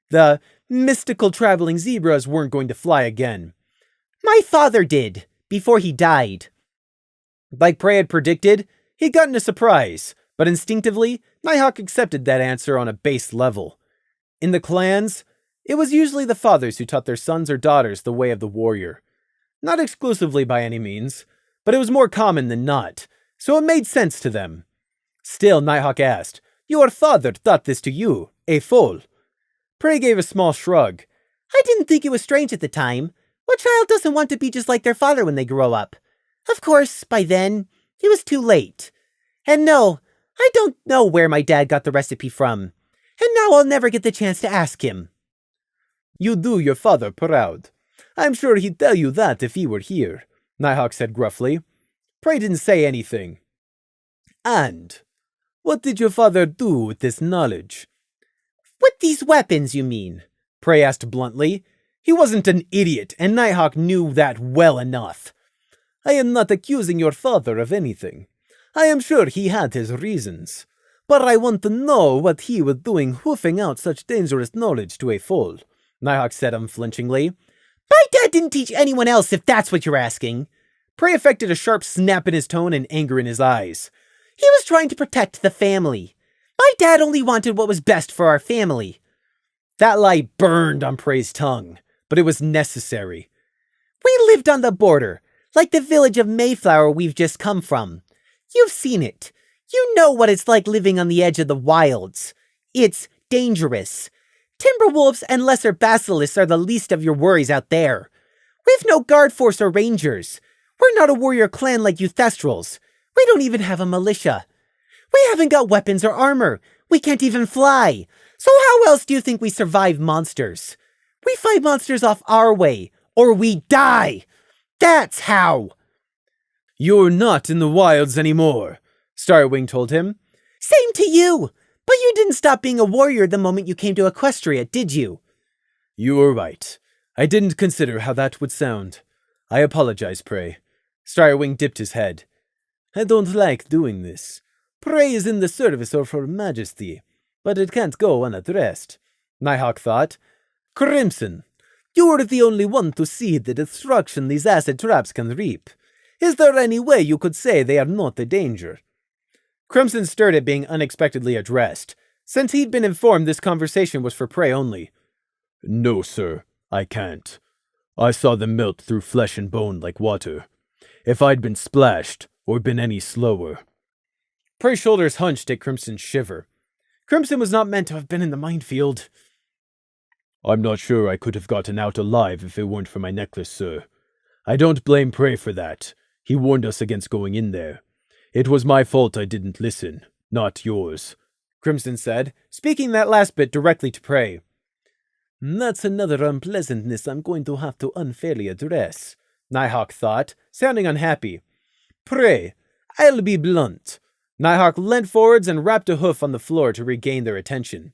[SPEAKER 1] The mystical traveling zebras weren't going to fly again.
[SPEAKER 2] My father did, before he died.
[SPEAKER 1] Like Prey had predicted, he'd gotten a surprise, but instinctively, Nighthawk accepted that answer on a base level. In the clans, it was usually the fathers who taught their sons or daughters the way of the warrior. Not exclusively by any means, but it was more common than not, so it made sense to them. Still, Nighthawk asked, Your father taught this to you, a fool. Prey gave a small shrug.
[SPEAKER 2] I didn't think it was strange at the time. What child doesn't want to be just like their father when they grow up? Of course, by then, it was too late. And no, I don't know where my dad got the recipe from. And now I'll never get the chance to ask him.
[SPEAKER 1] You do your father proud. I'm sure he'd tell you that if he were here, Nighthawk said gruffly. Prey didn't say anything. And what did your father do with this knowledge?
[SPEAKER 2] With these weapons, you mean?
[SPEAKER 1] Prey asked bluntly. He wasn't an idiot, and Nighthawk knew that well enough. I am not accusing your father of anything. I am sure he had his reasons. But I want to know what he was doing hoofing out such dangerous knowledge to a fool, Nighthawk said unflinchingly.
[SPEAKER 2] My dad didn't teach anyone else, if that's what you're asking.
[SPEAKER 1] Prey affected a sharp snap in his tone and anger in his eyes.
[SPEAKER 2] He was trying to protect the family. My dad only wanted what was best for our family.
[SPEAKER 1] That lie burned on Prey's tongue, but it was necessary.
[SPEAKER 2] We lived on the border, like the village of Mayflower we've just come from. You've seen it. You know what it's like living on the edge of the wilds. It's dangerous. Timberwolves and lesser basilisks are the least of your worries out there. We've no guard force or rangers. We're not a warrior clan like you Thestrals. We don't even have a militia. We haven't got weapons or armor. We can't even fly. So how else do you think we survive monsters? We fight monsters off our way, or we die. That's how.
[SPEAKER 1] You're not in the wilds anymore, Starwing told him.
[SPEAKER 2] Same to you. But you didn't stop being a warrior the moment you came to Equestria, did you?
[SPEAKER 1] You were right. I didn't consider how that would sound. I apologize, Prey. Starwing dipped his head. I don't like doing this. Prey is in the service of Her Majesty, but it can't go unaddressed, Nighthawk thought. Crimson, you are the only one to see the destruction these acid traps can reap. Is there any way you could say they are not a danger? Crimson stirred at being unexpectedly addressed, since he'd been informed this conversation was for Prey only. No, sir, I can't. I saw them melt through flesh and bone like water. If I'd been splashed, or been any slower. Prey's shoulders hunched at Crimson's shiver. Crimson was not meant to have been in the minefield. I'm not sure I could have gotten out alive if it weren't for my necklace, sir. I don't blame Prey for that. He warned us against going in there. It was my fault I didn't listen, not yours, Crimson said, speaking that last bit directly to Prey. That's another unpleasantness I'm going to have to unfairly address, Nighthawk thought, sounding unhappy. Prey, I'll be blunt. Nighthawk leant forwards and rapped a hoof on the floor to regain their attention.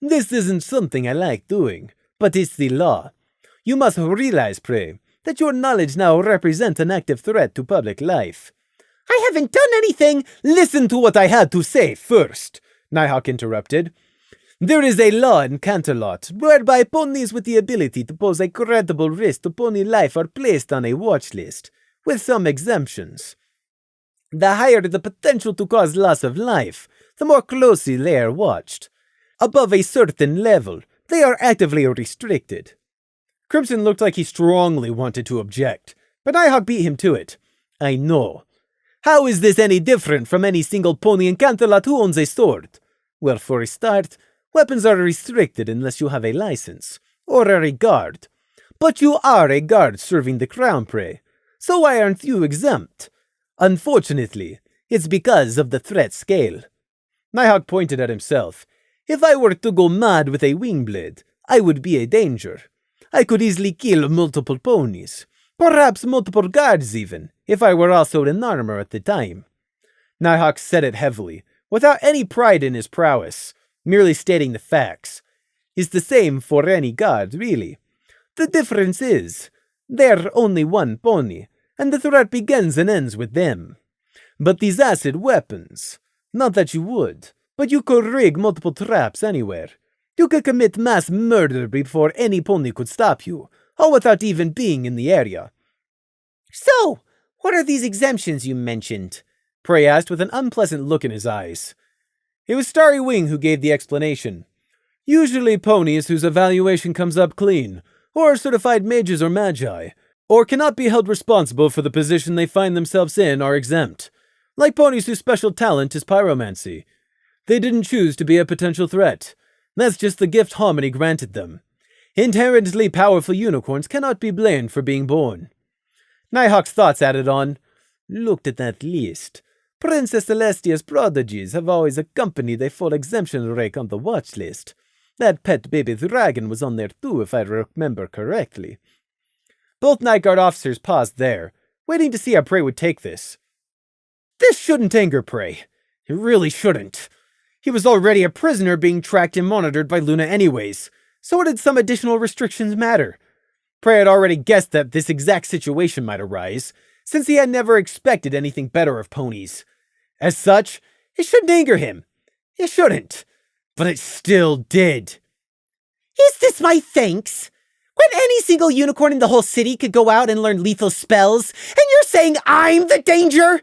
[SPEAKER 1] This isn't something I like doing, but it's the law. You must realize, Prey, that your knowledge now represents an active threat to public life. I haven't done anything! Listen to what I had to say first, Nighthawk interrupted. There is a law in Canterlot whereby ponies with the ability to pose a credible risk to pony life are placed on a watch list, with some exemptions. The higher the potential to cause loss of life, the more closely they are watched. Above a certain level, they are actively restricted. Crimson looked like he strongly wanted to object, but Nighthawk beat him to it. I know. How is this any different from any single pony in Canterlot who owns a sword? Well, for a start, weapons are restricted unless you have a license, or are a guard. But you are a guard serving the crown, Prey. So why aren't you exempt? Unfortunately, it's because of the threat scale. Nighthawk pointed at himself. If I were to go mad with a wing blade, I would be a danger. I could easily kill multiple ponies, perhaps multiple guards even, if I were also in armor at the time. Nighthawk said it heavily, without any pride in his prowess, merely stating the facts. It's the same for any guard, really. The difference is, they're only one pony, and the threat begins and ends with them. But these acid weapons, not that you would, but you could rig multiple traps anywhere. You could commit mass murder before any pony could stop you, all without even being in the area.
[SPEAKER 2] So, what are these exemptions you mentioned?
[SPEAKER 1] Prey asked with an unpleasant look in his eyes. It was Starry Wing who gave the explanation. Usually ponies whose evaluation comes up clean, or certified mages or magi, or cannot be held responsible for the position they find themselves in are exempt, like ponies whose special talent is pyromancy. They didn't choose to be a potential threat. That's just the gift Harmony granted them. Inherently powerful unicorns cannot be blamed for being born. Nighthawk's thoughts added on. Looked at that list. Princess Celestia's prodigies have always accompanied a full exemption rake on the watch list. That pet baby dragon was on there too, if I remember correctly. Both Night Guard officers paused there, waiting to see how Prey would take this. This shouldn't anger Prey. It really shouldn't. He was already a prisoner being tracked and monitored by Luna anyways, so what did some additional restrictions matter? Prey had already guessed that this exact situation might arise, since he had never expected anything better of ponies. As such, it shouldn't anger him. It shouldn't. But it still did.
[SPEAKER 2] Is this my thanks? When any single unicorn in the whole city could go out and learn lethal spells, and you're saying I'm the danger?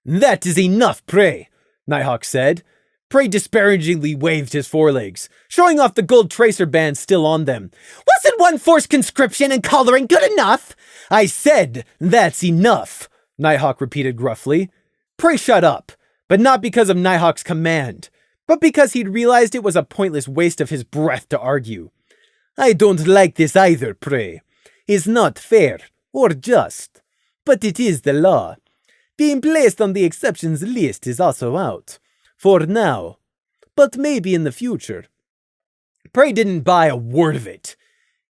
[SPEAKER 1] That is enough, Prey, Nighthawk said. Prey disparagingly waved his forelegs, showing off the gold tracer band still on them.
[SPEAKER 2] Wasn't one forced conscription and collaring good enough?
[SPEAKER 1] I said that's enough, Nighthawk repeated gruffly. Prey shut up, but not because of Nighthawk's command, but because he'd realized it was a pointless waste of his breath to argue. I don't like this either, Prey. It's not fair or just, but it is the law. Being placed on the exceptions list is also out. For now. But maybe in the future. Prey didn't buy a word of it.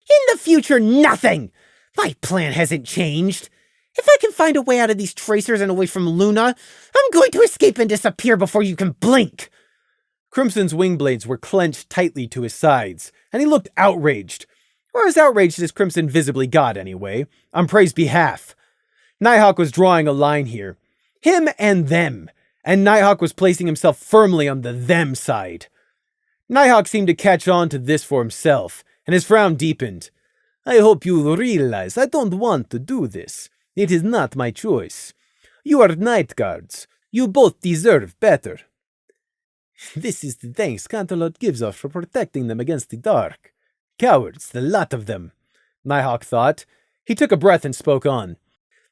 [SPEAKER 2] In the future, nothing! My plan hasn't changed. If I can find a way out of these tracers and away from Luna, I'm going to escape and disappear before you can blink.
[SPEAKER 1] Crimson's wing blades were clenched tightly to his sides, and he looked outraged. Or as outraged as Crimson visibly got, anyway, on Prey's behalf. Nighthawk was drawing a line here. Him and them. And Nighthawk was placing himself firmly on the them side. Nighthawk seemed to catch on to this for himself, and his frown deepened. I hope you realize I don't want to do this. It is not my choice. You are Night Guards. You both deserve better. This is the thanks Canterlot gives us for protecting them against the dark. Cowards, the lot of them, Nighthawk thought. He took a breath and spoke on.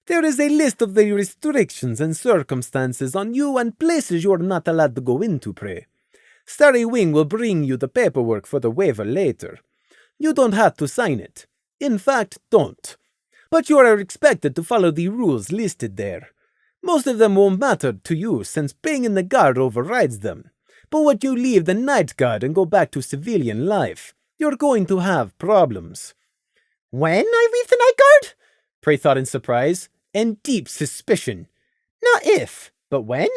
[SPEAKER 1] There is a list of the restrictions and circumstances on you and places you are not allowed to go into, Prey. Starry Wing will bring you the paperwork for the waiver later. You don't have to sign it. In fact, don't. But you are expected to follow the rules listed there. Most of them won't matter to you since being in the guard overrides them. But when you leave the Night Guard and go back to civilian life, you're going to have problems.
[SPEAKER 2] When I leave the Night Guard?
[SPEAKER 1] Prey thought in surprise and deep suspicion.
[SPEAKER 2] Not if, but when?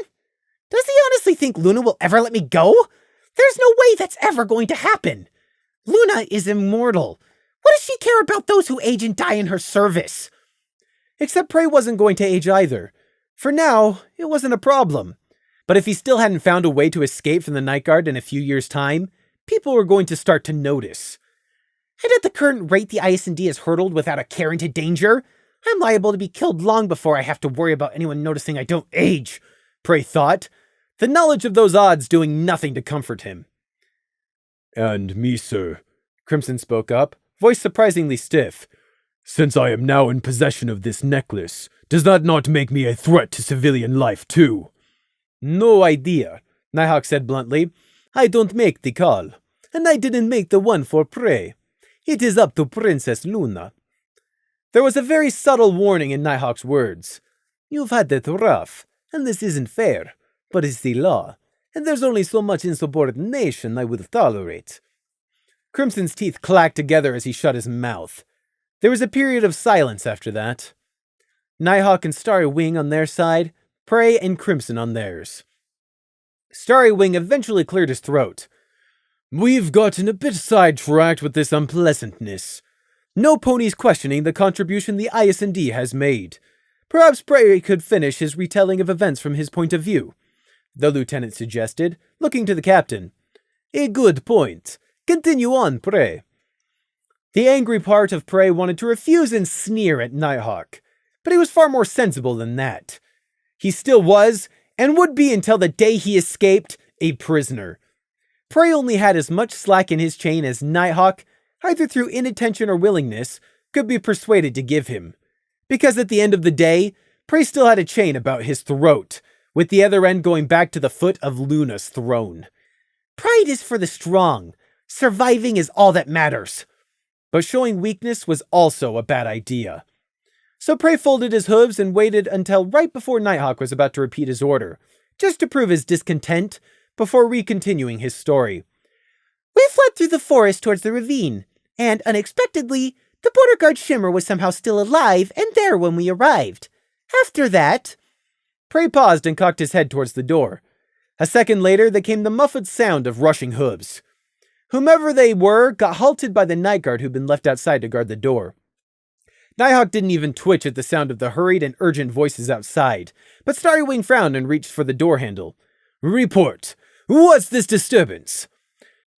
[SPEAKER 2] Does he honestly think Luna will ever let me go? There's no way that's ever going to happen. Luna is immortal. What does she care about those who age and die in her service?
[SPEAKER 1] Except Prey wasn't going to age either. For now, it wasn't a problem. But if he still hadn't found a way to escape from the Night Guard in a few years' time, people were going to start to notice.
[SPEAKER 2] And at the current rate the IS&D is hurtled without a care into danger, I'm liable to be killed long before I have to worry about anyone noticing I don't age,
[SPEAKER 1] Prey thought, the knowledge of those odds doing nothing to comfort him. And me, sir, Crimson spoke up, voice surprisingly stiff. Since I am now in possession of this necklace, does that not make me a threat to civilian life, too? No idea, Nighthawk said bluntly. I don't make the call, and I didn't make the one for Prey. It is up to Princess Luna. There was a very subtle warning in Nighthawk's words.
[SPEAKER 3] You've had it rough, and this isn't fair, but it's the law, and there's only so much insubordination I would tolerate.
[SPEAKER 1] Crimson's teeth clacked together as he shut his mouth. There was a period of silence after that. Nighthawk and Starry Wing on their side, Prey and Crimson on theirs. Starry Wing eventually cleared his throat. We've gotten a bit sidetracked with this unpleasantness. No ponies questioning the contribution the IS&D has made. Perhaps Prey could finish his retelling of events from his point of view, the lieutenant suggested, looking to the captain.
[SPEAKER 3] A good point. Continue on, Prey.
[SPEAKER 1] The angry part of Prey wanted to refuse and sneer at Nighthawk, but he was far more sensible than that. He still was, and would be until the day he escaped, a prisoner. Prey only had as much slack in his chain as Nighthawk, either through inattention or willingness, could be persuaded to give him. Because at the end of the day, Prey still had a chain about his throat, with the other end going back to the foot of Luna's throne.
[SPEAKER 2] Pride is for the strong. Surviving is all that matters.
[SPEAKER 1] But showing weakness was also a bad idea. So Prey folded his hooves and waited until right before Nighthawk was about to repeat his order, just to prove his discontent, before re-continuing his story.
[SPEAKER 2] We fled through the forest towards the ravine, and unexpectedly, the border guard Shimmer was somehow still alive and there when we arrived. After that...
[SPEAKER 1] Prey paused and cocked his head towards the door. A second later, there came the muffled sound of rushing hooves. Whomever they were got halted by the night guard who'd been left outside to guard the door. Nighthawk didn't even twitch at the sound of the hurried and urgent voices outside, but Starry Wing frowned and reached for the door handle. Report! What's this disturbance?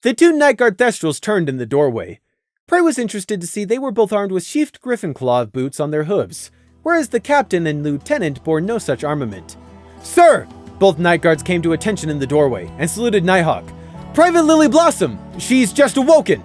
[SPEAKER 1] The two night guard Thestrals turned in the doorway. Prey was interested to see they were both armed with sheathed griffin claw boots on their hooves, whereas the captain and lieutenant bore no such armament. Sir! Both night guards came to attention in the doorway and saluted Nighthawk. Private Lily Blossom! She's just awoken!